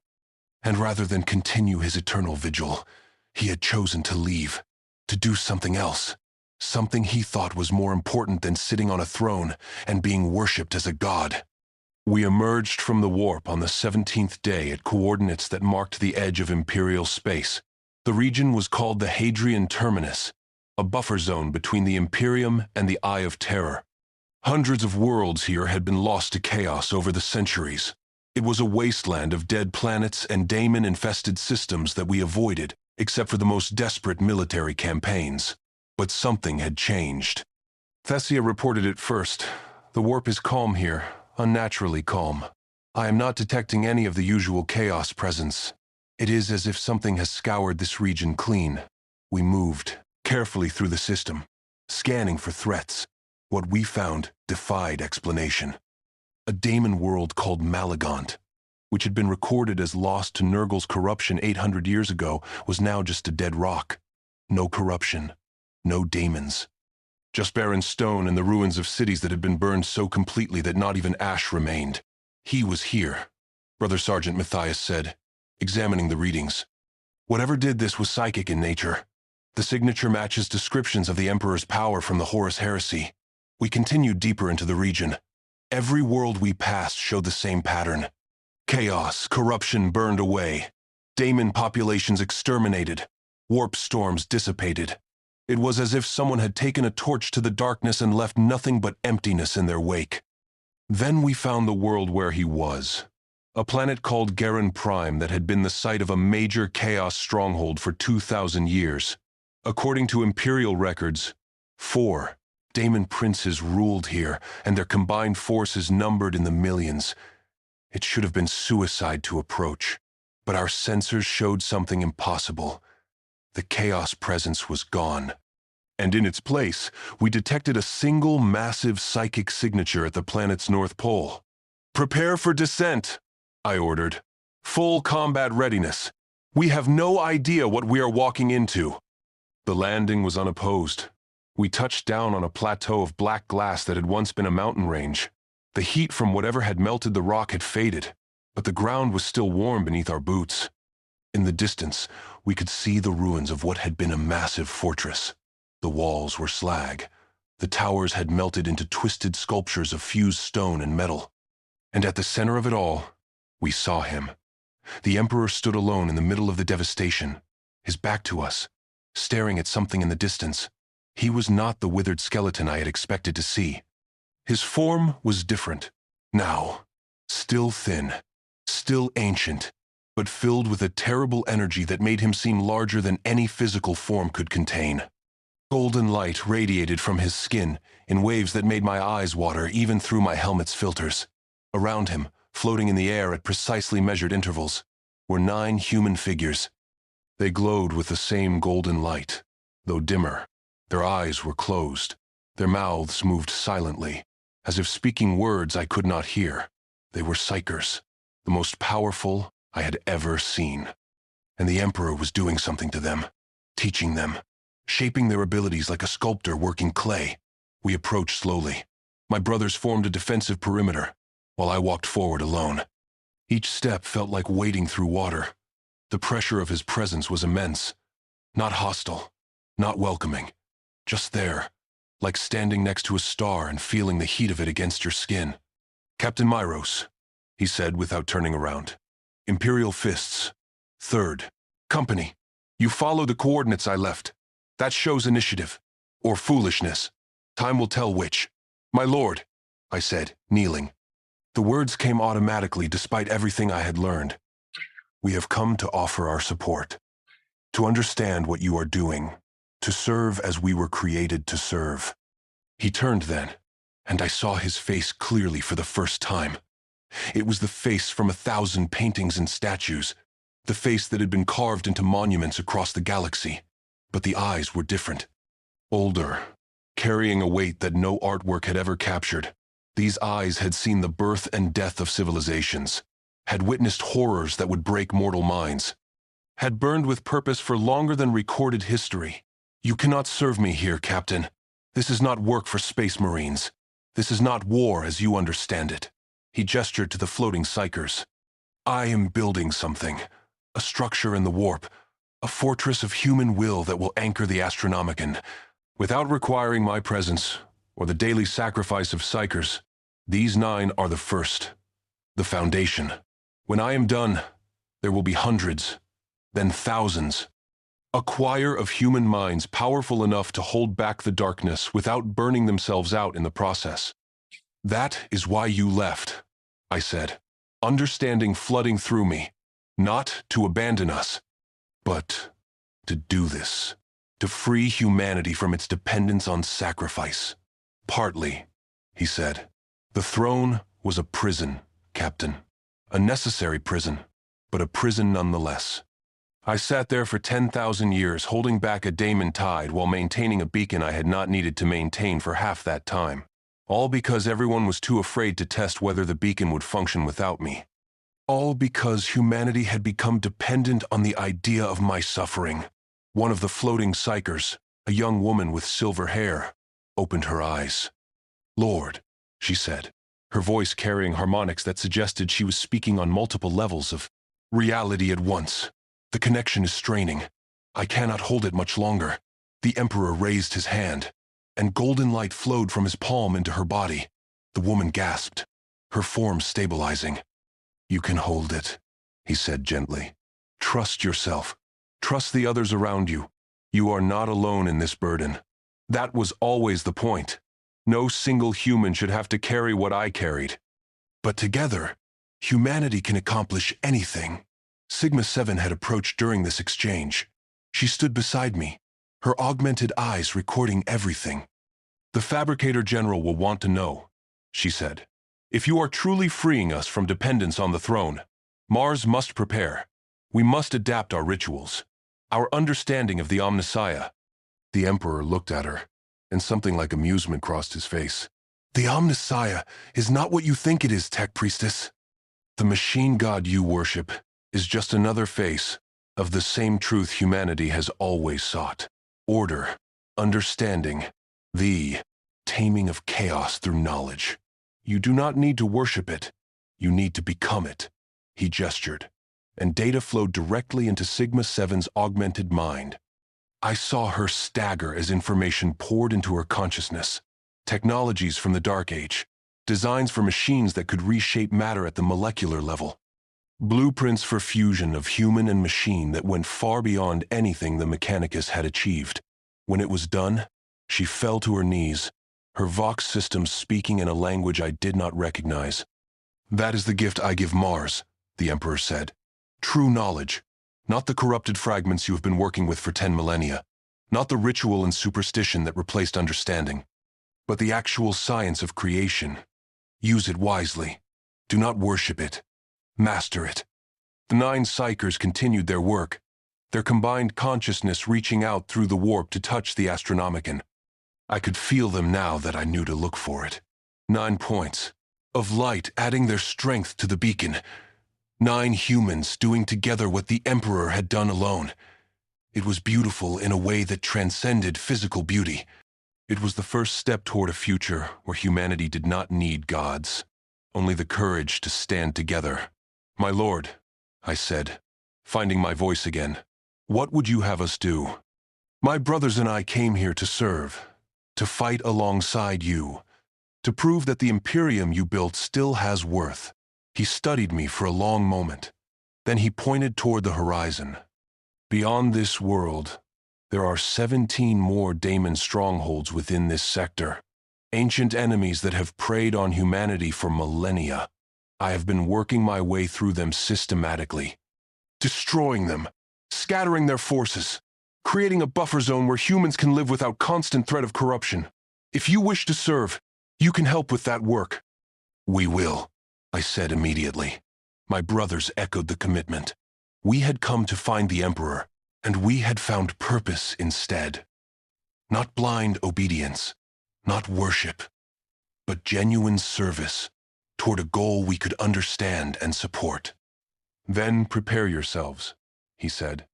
S1: And rather than continue his eternal vigil, he had chosen to leave, to do something else. Something he thought was more important than sitting on a throne and being worshipped as a god. We emerged from the warp on the 17th day at coordinates that marked the edge of Imperial space. The region was called the Hadrian Terminus, a buffer zone between the Imperium and the Eye of Terror. Hundreds of worlds here had been lost to chaos over the centuries. It was a wasteland of dead planets and daemon-infested systems that we avoided, except for the most desperate military campaigns. But something had changed. Thessia reported it first. The warp is calm here, unnaturally calm. I am not detecting any of the usual chaos presence. It is as if something has scoured this region clean. We moved carefully through the system, scanning for threats. What we found defied explanation. A daemon world called Malagant, which had been recorded as lost to Nurgle's corruption 800 years ago, was now just a dead rock. No corruption. No daemons. Just barren stone and the ruins of cities that had been burned so completely that not even ash remained. He was here, Brother Sergeant Matthias said, examining the readings. Whatever did this was psychic in nature. The signature matches descriptions of the Emperor's power from the Horus Heresy. We continued deeper into the region. Every world we passed showed the same pattern. Chaos, corruption burned away. Daemon populations exterminated. Warp storms dissipated. It was as if someone had taken a torch to the darkness and left nothing but emptiness in their wake. Then we found the world where he was. A planet called Garin Prime that had been the site of a major chaos stronghold for 2,000 years. According to Imperial records, 4 daemon princes ruled here, and their combined forces numbered in the millions. It should have been suicide to approach, but our sensors showed something impossible. The chaos presence was gone. And in its place, we detected a single massive psychic signature at the planet's north pole. "Prepare for descent," I ordered. "Full combat readiness. We have no idea what we are walking into." The landing was unopposed. We touched down on a plateau of black glass that had once been a mountain range. The heat from whatever had melted the rock had faded, but the ground was still warm beneath our boots. In the distance, we could see the ruins of what had been a massive fortress. The walls were slag. The towers had melted into twisted sculptures of fused stone and metal. And at the center of it all, we saw him. The Emperor stood alone in the middle of the devastation, his back to us, staring at something in the distance. He was not the withered skeleton I had expected to see. His form was different. Now, still thin, still ancient, but filled with a terrible energy that made him seem larger than any physical form could contain. Golden light radiated from his skin in waves that made my eyes water even through my helmet's filters. Around him, floating in the air at precisely measured intervals, were 9 human figures. They glowed with the same golden light, though dimmer. Their eyes were closed. Their mouths moved silently, as if speaking words I could not hear. They were psychers, the most powerful I had ever seen. And the Emperor was doing something to them, teaching them, shaping their abilities like a sculptor working clay. We approached slowly. My brothers formed a defensive perimeter, while I walked forward alone. Each step felt like wading through water. The pressure of his presence was immense. Not hostile, not welcoming. Just there, like standing next to a star and feeling the heat of it against your skin. "Captain Myros," he said without turning around. "Imperial Fists. 3rd. Company. You follow the coordinates I left. That shows initiative. Or foolishness. Time will tell which. My lord, I said, kneeling. The words came automatically despite everything I had learned. We have come to offer our support. To understand what you are doing. To serve as we were created to serve. He turned then, and I saw his face clearly for the first time. It was the face from 1,000 paintings and statues, the face that had been carved into monuments across the galaxy. But the eyes were different. Older, carrying a weight that no artwork had ever captured. These eyes had seen the birth and death of civilizations, had witnessed horrors that would break mortal minds, had burned with purpose for longer than recorded history. You cannot serve me here, Captain. This is not work for space marines. This is not war as you understand it. He gestured to the floating psychers. I am building something, a structure in the warp, a fortress of human will that will anchor the Astronomicon. Without requiring my presence, or the daily sacrifice of psychers, these 9 are the first, the foundation. When I am done, there will be hundreds, then thousands. A choir of human minds powerful enough to hold back the darkness without burning themselves out in the process. That is why you left, I said, understanding flooding through me, not to abandon us, but to do this, to free humanity from its dependence on sacrifice. Partly, he said. The throne was a prison, Captain. A necessary prison, but a prison nonetheless. I sat there for 10,000 years holding back a daemon tide while maintaining a beacon I had not needed to maintain for half that time. All because everyone was too afraid to test whether the beacon would function without me. All because humanity had become dependent on the idea of my suffering. One of the floating psychers, a young woman with silver hair, opened her eyes. Lord, she said, her voice carrying harmonics that suggested she was speaking on multiple levels of reality at once. The connection is straining. I cannot hold it much longer. The Emperor raised his hand, and golden light flowed from his palm into her body. The woman gasped, her form stabilizing. You can hold it, he said gently. Trust yourself. Trust the others around you. You are not alone in this burden. That was always the point. No single human should have to carry what I carried. But together, humanity can accomplish anything. Sigma 7 had approached during this exchange. She stood beside me, her augmented eyes recording everything. The Fabricator General will want to know, she said. If you are truly freeing us from dependence on the throne, Mars must prepare. We must adapt our rituals, our understanding of the Omnissiah. The Emperor looked at her, and something like amusement crossed his face. The Omnissiah is not what you think it is, Tech Priestess. The machine god you worship is just another face of the same truth humanity has always sought. Order, understanding, the taming of chaos through knowledge. You do not need to worship it. You need to become it. He gestured, and data flowed directly into Sigma 7's augmented mind. I saw her stagger as information poured into her consciousness. Technologies from the Dark Age, designs for machines that could reshape matter at the molecular level. Blueprints for fusion of human and machine that went far beyond anything the Mechanicus had achieved. When it was done, she fell to her knees, her Vox systems speaking in a language I did not recognize. That is the gift I give Mars, the Emperor said. True knowledge, not the corrupted fragments you have been working with for 10 millennia, not the ritual and superstition that replaced understanding, but the actual science of creation. Use it wisely. Do not worship it. Master it. The 9 psychers continued their work, their combined consciousness reaching out through the warp to touch the Astronomicon. I could feel them now that I knew to look for it. 9 points of light adding their strength to the beacon. 9 humans doing together what the Emperor had done alone. It was beautiful in a way that transcended physical beauty. It was the first step toward a future where humanity did not need gods, only the courage to stand together. My lord, I said, finding my voice again, what would you have us do? My brothers and I came here to serve, to fight alongside you, to prove that the Imperium you built still has worth. He studied me for a long moment. Then he pointed toward the horizon. Beyond this world, There are 17 more daemon strongholds within this sector. Ancient enemies that have preyed on humanity for millennia. I have been working my way through them systematically, destroying them, scattering their forces, creating a buffer zone where humans can live without constant threat of corruption. If you wish to serve, you can help with that work. We will, I said immediately. My brothers echoed the commitment. We had come to find the Emperor, and we had found purpose instead. Not blind obedience, not worship, but genuine service toward a goal we could understand and support. Then prepare yourselves, he said.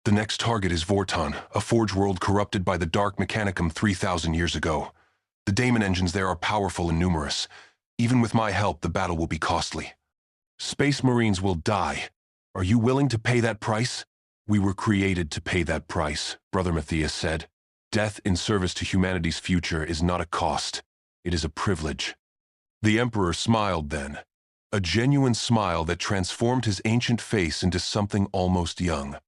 S1: The next target is Vorton, a forge world corrupted by the Dark Mechanicum 3,000 years ago. The daemon engines there are powerful and numerous. Even with my help, the battle will be costly. Space Marines will die. Are you willing to pay that price? We were created to pay that price, Brother Matthias said. Death in service to humanity's future is not a cost. It is a privilege. The Emperor smiled then, a genuine smile that transformed his ancient face into something almost young.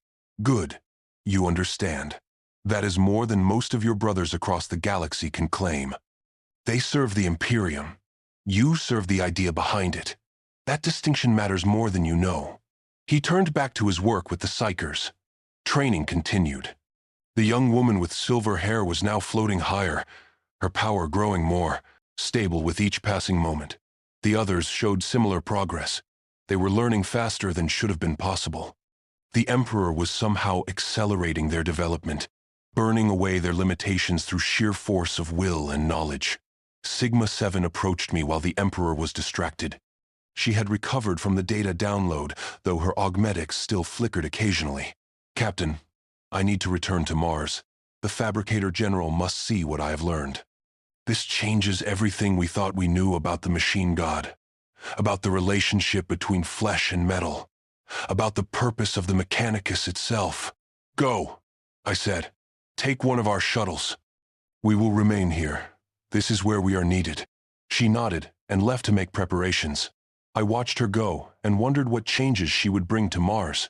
S1: Good. You understand. That is more than most of your brothers across the galaxy can claim. They serve the Imperium. You serve the idea behind it. That distinction matters more than you know. He turned back to his work with the Psychers. Training continued. The young woman with silver hair was now floating higher, her power growing more, stable with each passing moment. The others showed similar progress. They were learning faster than should have been possible. The Emperor was somehow accelerating their development, burning away their limitations through sheer force of will and knowledge. Sigma 7 approached me while the Emperor was distracted. She had recovered from the data download, though her augmetics still flickered occasionally. Captain, I need to return to Mars. The Fabricator General must see what I have learned. This changes everything we thought we knew about the machine god, about the relationship between flesh and metal, about the purpose of the Mechanicus itself. Go, I said. Take one of our shuttles. We will remain here. This is where we are needed. She nodded and left to make preparations. I watched her go and wondered what changes she would bring to Mars.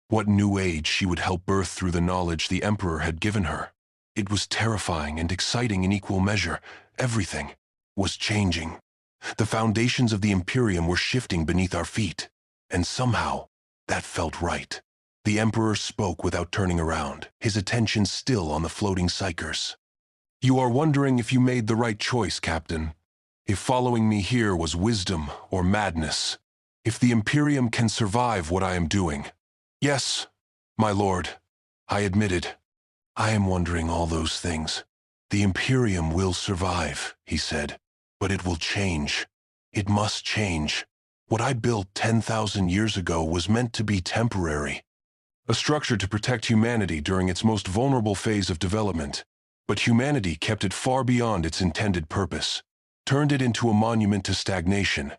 S1: What new age she would help birth through the knowledge the Emperor had given her. It was terrifying and exciting in equal measure. Everything was changing. The foundations of the Imperium were shifting beneath our feet. And somehow, that felt right. The Emperor spoke without turning around, his attention still on the floating Psychers. You are wondering if you made the right choice, Captain. If following me here was wisdom or madness. If the Imperium can survive what I am doing. Yes, my lord, I admitted. I am wondering all those things. The Imperium will survive, he said, but it will change. It must change. What I built 10,000 years ago was meant to be temporary. A structure to protect humanity during its most vulnerable phase of development. But humanity kept it far beyond its intended purpose, turned it into a monument to stagnation.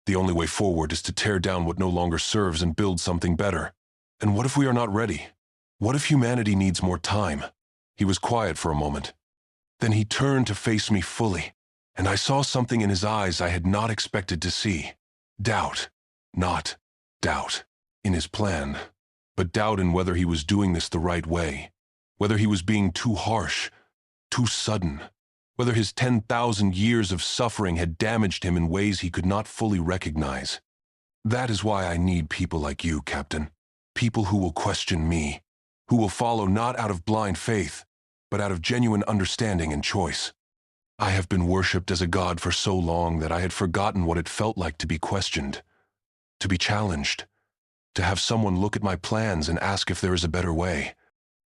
S1: The only way forward is to tear down what no longer serves and build something better. And what if we are not ready? What if humanity needs more time? He was quiet for a moment. Then he turned to face me fully, and I saw something in his eyes I had not expected to see. Doubt. Not doubt in his plan, but doubt in whether he was doing this the right way, whether he was being too harsh, too sudden, whether his 10,000 years of suffering had damaged him in ways he could not fully recognize. That is why I need people like you, Captain. People who will question me, who will follow not out of blind faith, but out of genuine understanding and choice. I have been worshipped as a god for so long that I had forgotten what it felt like to be questioned, to be challenged, to have someone look at my plans and ask if there is a better way.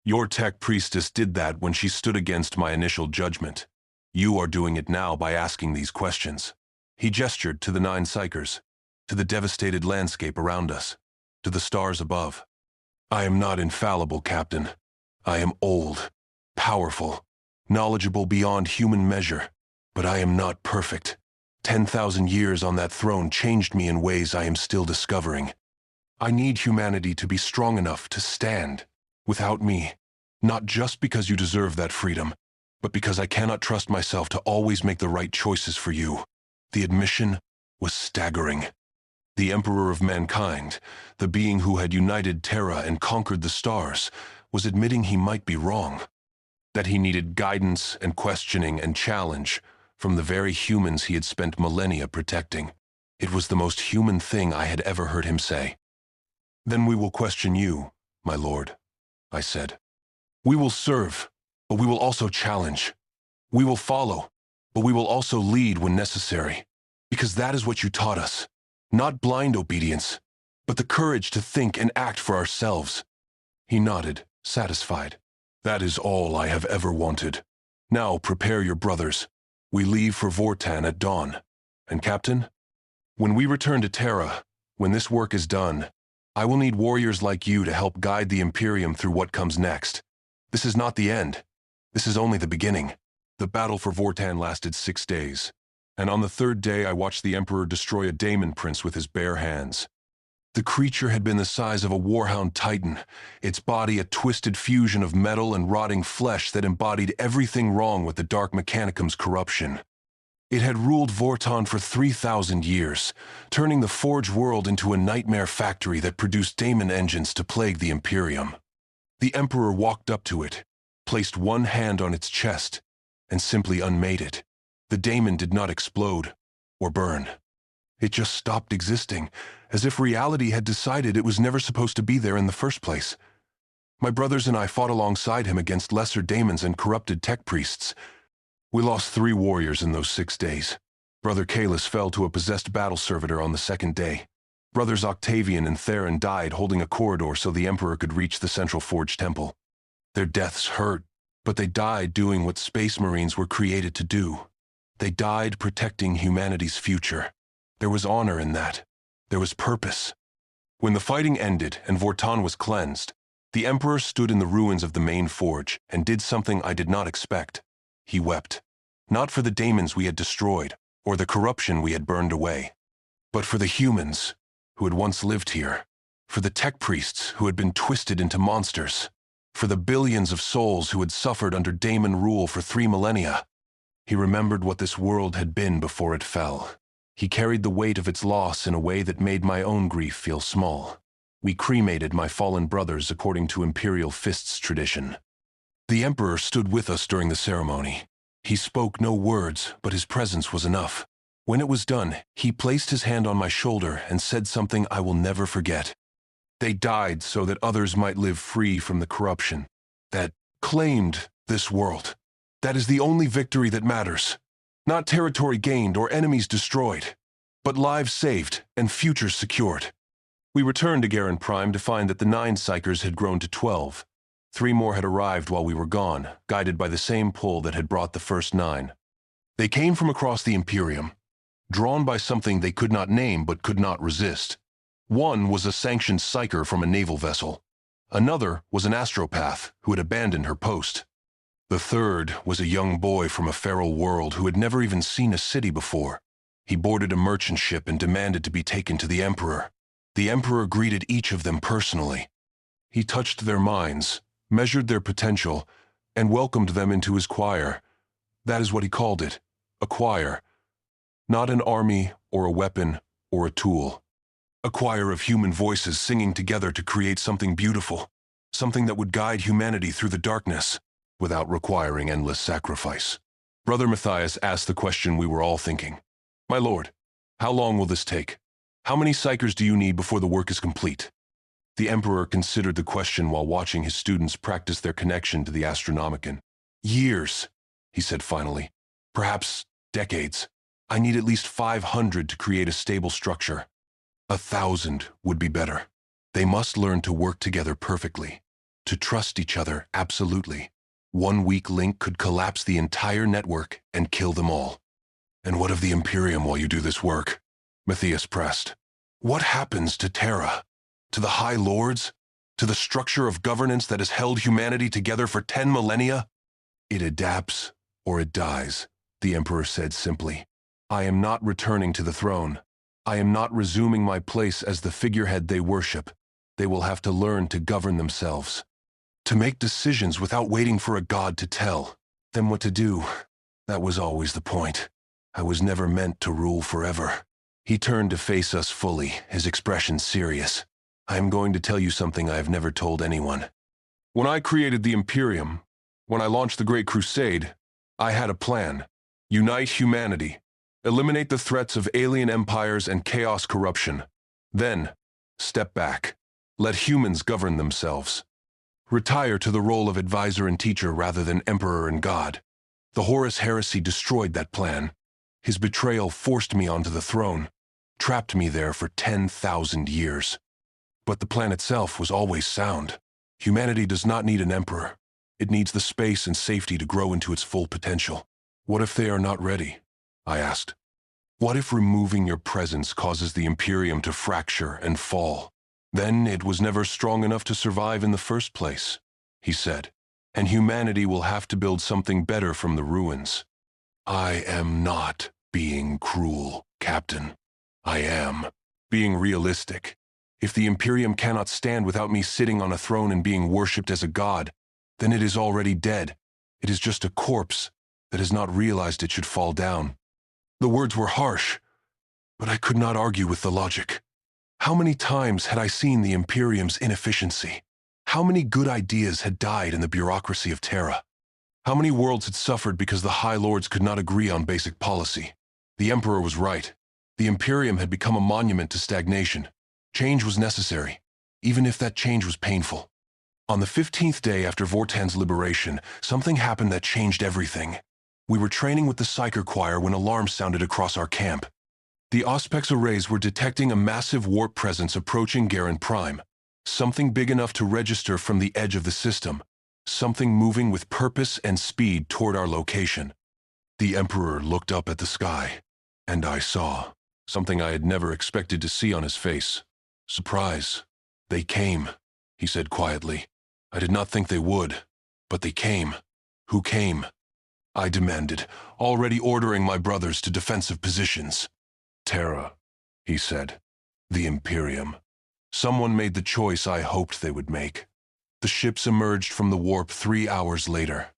S1: Your tech priestess did that when she stood against my initial judgment. You are doing it now by asking these questions. He gestured to the 9 Psychers, to the devastated landscape around us, to the stars above. I am not infallible, Captain. I am old, powerful, knowledgeable beyond human measure, but I am not perfect. 10,000 years on that throne changed me in ways I am still discovering. I need humanity to be strong enough to stand without me, not just because you deserve that freedom, but because I cannot trust myself to always make the right choices for you. The admission was staggering. The Emperor of mankind, the being who had united Terra and conquered the stars, was admitting he might be wrong, that he needed guidance and questioning and challenge from the very humans he had spent millennia protecting. It was the most human thing I had ever heard him say. "Then we will question you, my lord," I said. "We will serve, but we will also challenge. We will follow, but we will also lead when necessary, because that is what you taught us. Not blind obedience, but the courage to think and act for ourselves." He nodded, satisfied. "That is all I have ever wanted. Now prepare your brothers. We leave for Vortan at dawn. And Captain, when we return to Terra, when this work is done, I will need warriors like you to help guide the Imperium through what comes next. This is not the end. This is only the beginning." The battle for Vortan lasted 6 days, and on the 3rd day I watched the Emperor destroy a Daemon Prince with his bare hands. The creature had been the size of a warhound titan, its body a twisted fusion of metal and rotting flesh that embodied everything wrong with the Dark Mechanicum's corruption. It had ruled Vortan for 3,000 years, turning the Forge world into a nightmare factory that produced daemon engines to plague the Imperium. The Emperor walked up to it, placed one hand on its chest, and simply unmade it. The daemon did not explode or burn. It just stopped existing, as if reality had decided it was never supposed to be there in the first place. My brothers and I fought alongside him against lesser daemons and corrupted tech priests. We lost 3 warriors in those 6 days. Brother Kalis fell to a possessed battle servitor on the 2nd day. Brothers Octavian and Theron died holding a corridor so the Emperor could reach the Central Forge Temple. Their deaths hurt, but they died doing what Space Marines were created to do. They died protecting humanity's future. There was honor in that. There was purpose. When the fighting ended and Vortan was cleansed, the Emperor stood in the ruins of the main forge and did something I did not expect. He wept. Not for the daemons we had destroyed or the corruption we had burned away, but for the humans who had once lived here, for the tech priests who had been twisted into monsters, for the billions of souls who had suffered under daemon rule for 3 millennia. He remembered what this world had been before it fell. He carried the weight of its loss in a way that made my own grief feel small. We cremated my fallen brothers according to Imperial Fist's tradition. The Emperor stood with us during the ceremony. He spoke no words, but his presence was enough. When it was done, he placed his hand on my shoulder and said something I will never forget. They died so that others might live free from the corruption that claimed this world. That is the only victory that matters. Not territory gained or enemies destroyed, but lives saved and futures secured. We returned to Garen Prime to find that the 9 Psychers had grown to 12. 3 more had arrived while we were gone, guided by the same pull that had brought the first 9. They came from across the Imperium, drawn by something they could not name but could not resist. One was a sanctioned Psyker from a naval vessel. Another was an astropath who had abandoned her post. The third was a young boy from a feral world who had never even seen a city before. He boarded a merchant ship and demanded to be taken to the Emperor. The Emperor greeted each of them personally. He touched their minds, measured their potential, and welcomed them into his choir. That is what he called it, a choir. Not an army or a weapon or a tool. A choir of human voices singing together to create something beautiful, something that would guide humanity through the darkness, without requiring endless sacrifice. Brother Matthias asked the question we were all thinking. "My lord, how long will this take? How many Psychers do you need before the work is complete?" The Emperor considered the question while watching his students practice their connection to the Astronomicon. "Years," he said finally. "Perhaps decades. I need at least 500 to create a stable structure. 1,000 would be better. They must learn to work together perfectly, to trust each other absolutely. One weak link could collapse the entire network and kill them all." "And what of the Imperium while you do this work?" Matthias pressed. "What happens to Terra? To the High Lords? To the structure of governance that has held humanity together for 10 millennia? It adapts or it dies," the Emperor said simply. "I am not returning to the throne. I am not resuming my place as the figurehead they worship. They will have to learn to govern themselves. To make decisions without waiting for a god to tell them what to do. That was always the point. I was never meant to rule forever." He turned to face us fully, his expression serious. "I am going to tell you something I have never told anyone. When I created the Imperium, when I launched the Great Crusade, I had a plan. Unite humanity. Eliminate the threats of alien empires and chaos corruption. Then, step back. Let humans govern themselves. Retire to the role of advisor and teacher rather than emperor and god. The Horus heresy destroyed that plan. His betrayal forced me onto the throne, trapped me there for 10,000 years. But the plan itself was always sound. Humanity does not need an emperor. It needs the space and safety to grow into its full potential. What if they are not ready? I asked. What if removing your presence causes the Imperium to fracture and fall? Then it was never strong enough to survive in the first place, he said, and humanity will have to build something better from the ruins. I am not being cruel, Captain. I am being realistic. If the Imperium cannot stand without me sitting on a throne and being worshipped as a god, then it is already dead. It is just a corpse that has not realized it should fall down. The words were harsh, but I could not argue with the logic. How many times had I seen the Imperium's inefficiency? How many good ideas had died in the bureaucracy of Terra? How many worlds had suffered because the High Lords could not agree on basic policy? The Emperor was right. The Imperium had become a monument to stagnation. Change was necessary, even if that change was painful. On the 15th day after Vortan's liberation, something happened that changed everything. We were training with the Psyker Choir when alarms sounded across our camp. The Auspex arrays were detecting a massive warp presence approaching Garen Prime, something big enough to register from the edge of the system, something moving with purpose and speed toward our location. The Emperor looked up at the sky, and I saw something I had never expected to see on his face. Surprise. They came, he said quietly. I did not think they would, but they came. Who came? I demanded, already ordering my brothers to defensive positions. Terra, he said. The Imperium. Someone made the choice I hoped they would make. The ships emerged from the warp 3 hours later.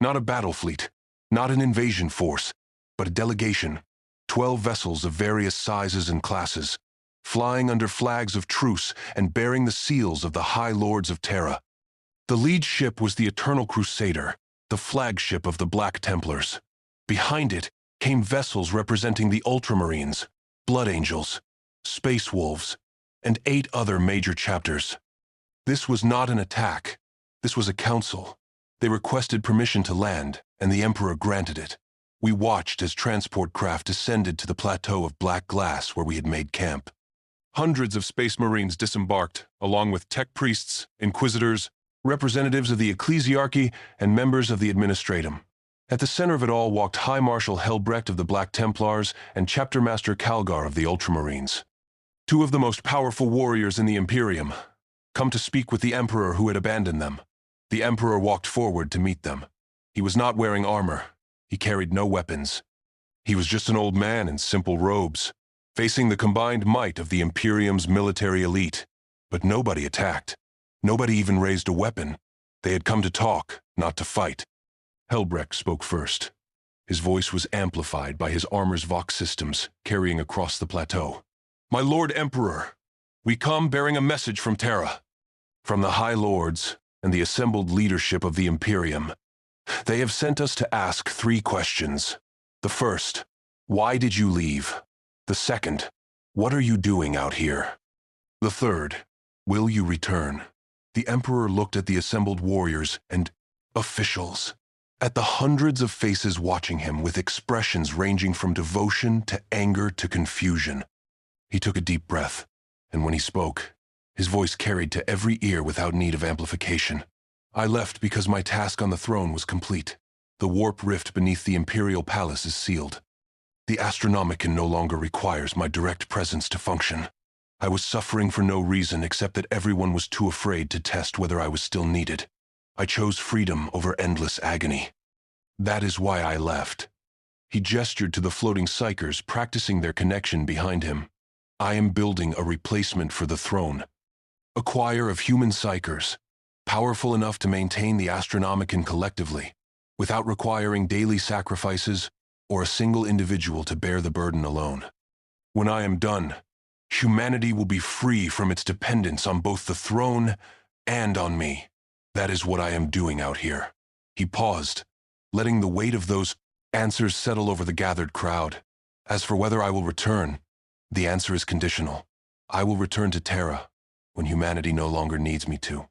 S1: Not a battle fleet, not an invasion force, but a delegation. 12 vessels of various sizes and classes, flying under flags of truce and bearing the seals of the High Lords of Terra. The lead ship was the Eternal Crusader, the flagship of the Black Templars. Behind it came vessels representing the Ultramarines, Blood Angels, Space Wolves, and 8 other major chapters. This was not an attack. This was a council. They requested permission to land, and the Emperor granted it. We watched as transport craft descended to the plateau of black glass where we had made camp. Hundreds of Space Marines disembarked, along with tech priests, inquisitors, representatives of the ecclesiarchy, and members of the administratum. At the center of it all walked High Marshal Helbrecht of the Black Templars and Chapter Master Calgar of the Ultramarines. 2 of the most powerful warriors in the Imperium, come to speak with the Emperor who had abandoned them. The Emperor walked forward to meet them. He was not wearing armor. He carried no weapons. He was just an old man in simple robes, facing the combined might of the Imperium's military elite. But nobody attacked. Nobody even raised a weapon. They had come to talk, not to fight. Helbrecht spoke first. His voice was amplified by his armor's Vox systems carrying across the plateau. My Lord Emperor, we come bearing a message from Terra, from the High Lords and the assembled leadership of the Imperium. They have sent us to ask 3 questions. The first, why did you leave? The second, what are you doing out here? The third, will you return? The Emperor looked at the assembled warriors and officials, at the hundreds of faces watching him with expressions ranging from devotion to anger to confusion. He took a deep breath, and when he spoke, his voice carried to every ear without need of amplification. I left because my task on the throne was complete. The warp rift beneath the Imperial Palace is sealed. The Astronomicon no longer requires my direct presence to function. I was suffering for no reason except that everyone was too afraid to test whether I was still needed. I chose freedom over endless agony. That is why I left. He gestured to the floating psychers practicing their connection behind him. I am building a replacement for the throne. A choir of human psychers, powerful enough to maintain the Astronomicon collectively, without requiring daily sacrifices or a single individual to bear the burden alone. When I am done, humanity will be free from its dependence on both the throne and on me. That is what I am doing out here." He paused, letting the weight of those answers settle over the gathered crowd. "As for whether I will return, the answer is conditional. I will return to Terra when humanity no longer needs me to.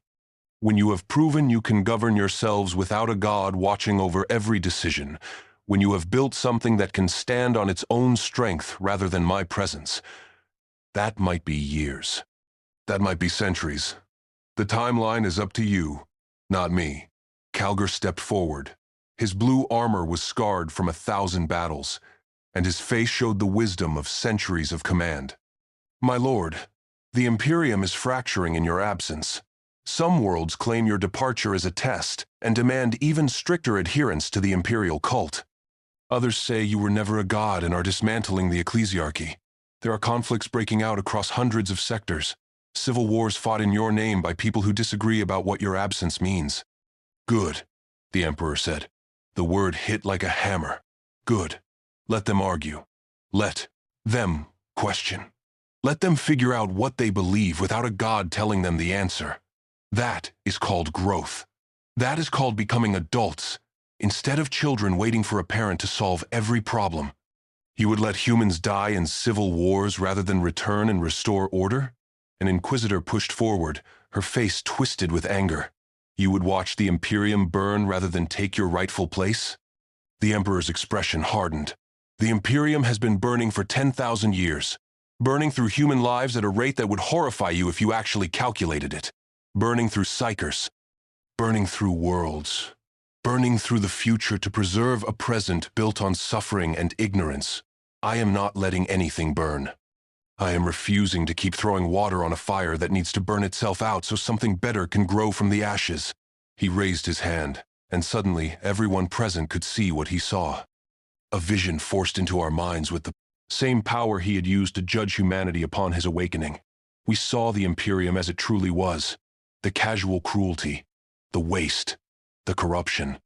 S1: When you have proven you can govern yourselves without a god watching over every decision, when you have built something that can stand on its own strength rather than my presence. That might be years. That might be centuries. The timeline is up to you, not me." Calgar stepped forward. His blue armor was scarred from 1,000 battles, and his face showed the wisdom of centuries of command. "My lord, the Imperium is fracturing in your absence. Some worlds claim your departure as a test and demand even stricter adherence to the imperial cult. Others say you were never a god and are dismantling the ecclesiarchy. There are conflicts breaking out across hundreds of sectors. Civil wars fought in your name by people who disagree about what your absence means." "Good," the Emperor said. The word hit like a hammer. "Good. Let them argue. Let them question. Let them figure out what they believe without a god telling them the answer. That is called growth. That is called becoming adults, instead of children waiting for a parent to solve every problem. You would let humans die in civil wars rather than return and restore order?" An Inquisitor pushed forward, her face twisted with anger. "You would watch the Imperium burn rather than take your rightful place?" The Emperor's expression hardened. "The Imperium has been burning for 10,000 years, burning through human lives at a rate that would horrify you if you actually calculated it. Burning through psychers, burning through worlds, burning through the future to preserve a present built on suffering and ignorance. I am not letting anything burn. I am refusing to keep throwing water on a fire that needs to burn itself out so something better can grow from the ashes." He raised his hand, and suddenly everyone present could see what he saw. A vision forced into our minds with the same power he had used to judge humanity upon his awakening. We saw the Imperium as it truly was. The casual cruelty, the waste, the corruption.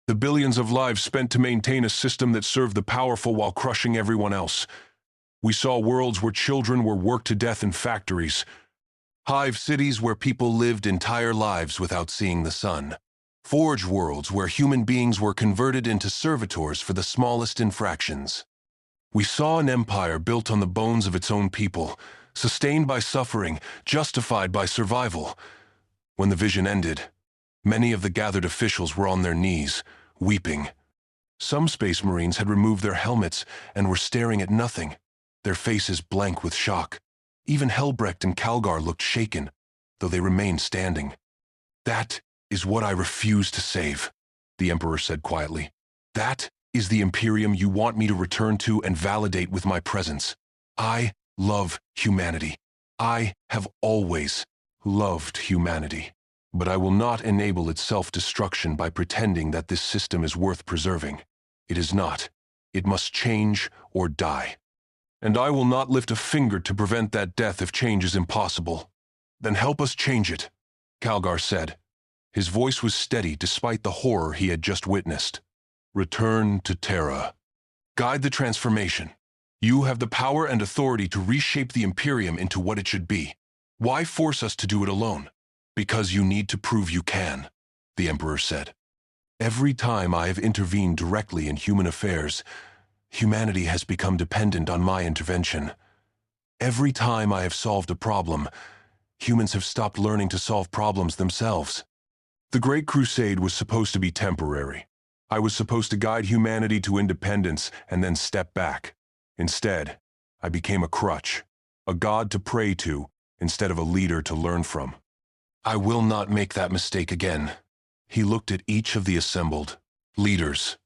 S1: The billions of lives spent to maintain a system that served the powerful while crushing everyone else. We saw worlds where children were worked to death in factories. Hive cities where people lived entire lives without seeing the sun. Forge worlds where human beings were converted into servitors for the smallest infractions. We saw an empire built on the bones of its own people, sustained by suffering, justified by survival. When the vision ended, many of the gathered officials were on their knees, weeping. Some Space Marines had removed their helmets and were staring at nothing, their faces blank with shock. Even Helbrecht and Calgar looked shaken, though they remained standing. "That is what I refuse to save," the Emperor said quietly. "That is the Imperium you want me to return to and validate with my presence. I love humanity. I have always loved humanity. But I will not enable its self-destruction by pretending that this system is worth preserving. It is not. It must change or die. And I will not lift a finger to prevent that death if change is impossible." "Then help us change it," Calgar said. His voice was steady despite the horror he had just witnessed. "Return to Terra. Guide the transformation. You have the power and authority to reshape the Imperium into what it should be. Why force us to do it alone?" "Because you need to prove you can," the Emperor said. "Every time I have intervened directly in human affairs, humanity has become dependent on my intervention. Every time I have solved a problem, humans have stopped learning to solve problems themselves. The Great Crusade was supposed to be temporary. I was supposed to guide humanity to independence and then step back. Instead, I became a crutch, a god to pray to instead of a leader to learn from. I will not make that mistake again." He looked at each of the assembled leaders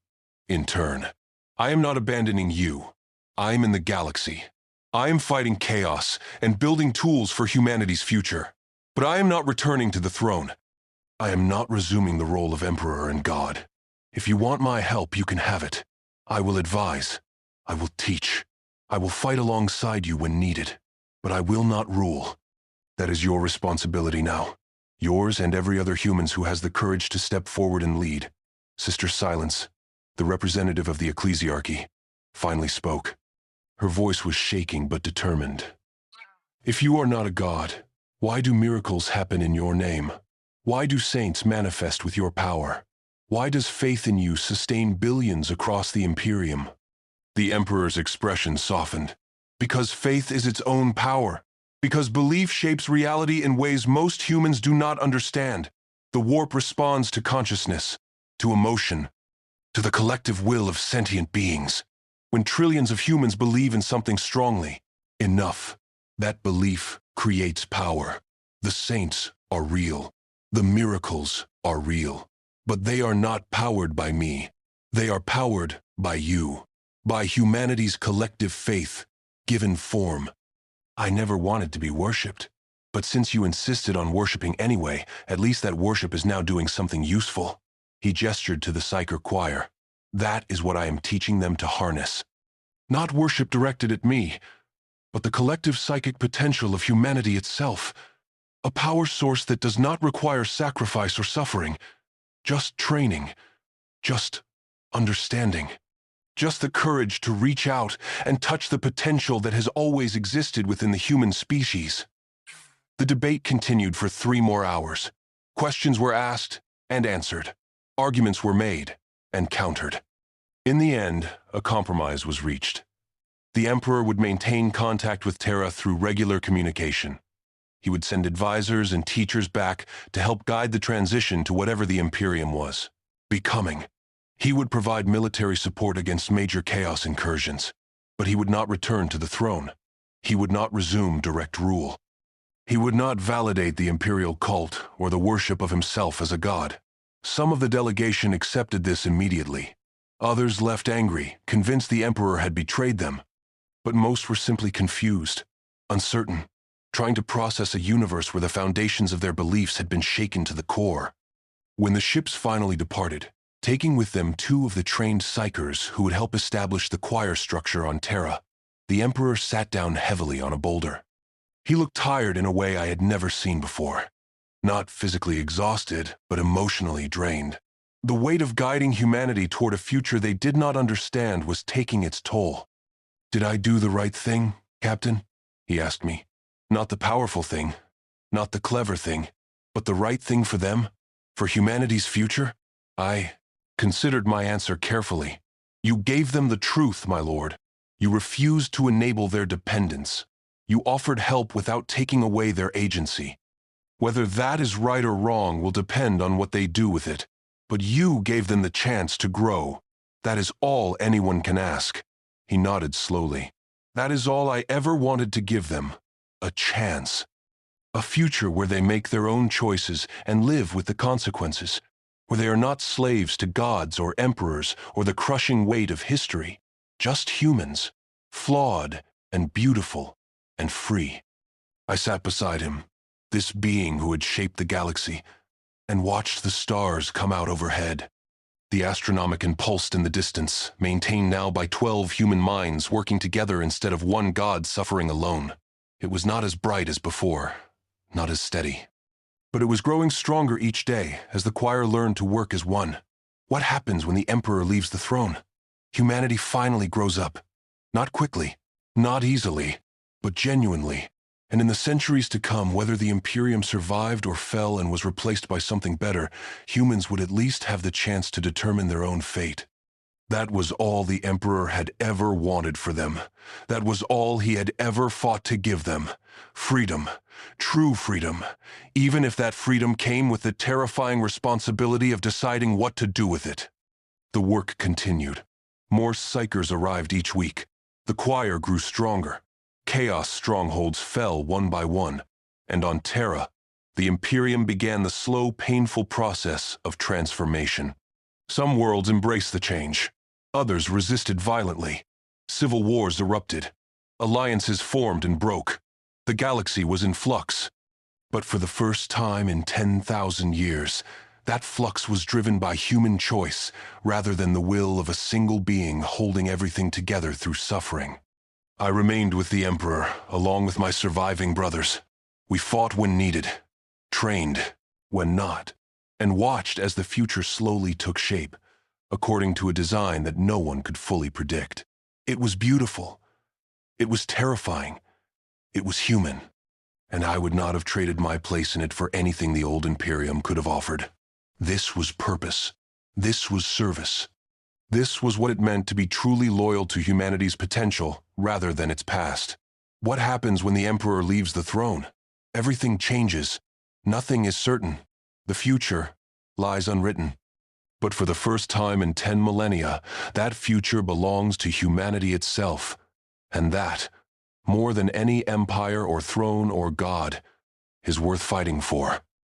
S1: in turn. "I am not abandoning you. I am in the galaxy. I am fighting chaos and building tools for humanity's future. But I am not returning to the throne. I am not resuming the role of Emperor and God. If you want my help, you can have it. I will advise. I will teach. I will fight alongside you when needed. But I will not rule. That is your responsibility now. Yours and every other human who has the courage to step forward and lead." Sister Silence, the representative of the ecclesiarchy, finally spoke. Her voice was shaking but determined. "If you are not a god, why do miracles happen in your name? Why do saints manifest with your power? Why does faith in you sustain billions across the Imperium? The Emperor's expression softened. Because faith is its own power. Because belief shapes reality in ways most humans do not understand. The warp responds to consciousness, to emotion, to the collective will of sentient beings. When trillions of humans believe in something strongly, enough, that belief creates power. The saints are real. The miracles are real. But they are not powered by me. They are powered by you, by humanity's collective faith, given form. I never wanted to be worshipped. But since you insisted on worshipping anyway, at least that worship is now doing something useful. He gestured to the Psyker choir. That is what I am teaching them to harness. Not worship directed at me, but the collective psychic potential of humanity itself. A power source that does not require sacrifice or suffering. Just training. Just understanding. Just the courage to reach out and touch the potential that has always existed within the human species. The debate continued for 3 more hours. Questions were asked and answered. Arguments were made and countered. In the end, a compromise was reached. The Emperor would maintain contact with Terra through regular communication. He would send advisors and teachers back to help guide the transition to whatever the Imperium was becoming. He would provide military support against major chaos incursions, but he would not return to the throne. He would not resume direct rule. He would not validate the imperial cult or the worship of himself as a god. Some of the delegation accepted this immediately. Others left angry, convinced the Emperor had betrayed them. But most were simply confused, uncertain, trying to process a universe where the foundations of their beliefs had been shaken to the core. When the ships finally departed, taking with them 2 of the trained psychers who would help establish the choir structure on Terra, the Emperor sat down heavily on a boulder. He looked tired in a way I had never seen before. Not physically exhausted, but emotionally drained. The weight of guiding humanity toward a future they did not understand was taking its toll. "Did I do the right thing, Captain?" he asked me. "Not the powerful thing, not the clever thing, but the right thing for them, for humanity's future?" I considered my answer carefully. "You gave them the truth, my lord. You refused to enable their dependence. You offered help without taking away their agency. Whether that is right or wrong will depend on what they do with it. But you gave them the chance to grow. That is all anyone can ask." He nodded slowly. "That is all I ever wanted to give them. A chance. A future where they make their own choices and live with the consequences. Where they are not slaves to gods or emperors or the crushing weight of history. Just humans. Flawed and beautiful and free." I sat beside him, this being who had shaped the galaxy, and watched the stars come out overhead. The Astronomicon pulsed in the distance, maintained now by 12 human minds working together instead of one god suffering alone. It was not as bright as before, not as steady. But it was growing stronger each day as the choir learned to work as one. What happens when the Emperor leaves the throne? Humanity finally grows up. Not quickly, not easily, but genuinely. And in the centuries to come, whether the Imperium survived or fell and was replaced by something better, humans would at least have the chance to determine their own fate. That was all the Emperor had ever wanted for them. That was all he had ever fought to give them. Freedom. True freedom. Even if that freedom came with the terrifying responsibility of deciding what to do with it. The work continued. More psychers arrived each week. The choir grew stronger. Chaos strongholds fell one by one, and on Terra, the Imperium began the slow, painful process of transformation. Some worlds embraced the change. Others resisted violently. Civil wars erupted. Alliances formed and broke. The galaxy was in flux. But for the first time in 10,000 years, that flux was driven by human choice rather than the will of a single being holding everything together through suffering. I remained with the Emperor, along with my surviving brothers. We fought when needed, trained when not, and watched as the future slowly took shape, according to a design that no one could fully predict. It was beautiful. It was terrifying. It was human. and I would not have traded my place in it for anything the old Imperium could have offered. This was purpose. This was service. This was what it meant to be truly loyal to humanity's potential rather than its past. What happens when the Emperor leaves the throne? Everything changes. Nothing is certain. The future lies unwritten. But for the first time in 10 millennia, that future belongs to humanity itself. And that, more than any empire or throne or god, is worth fighting for.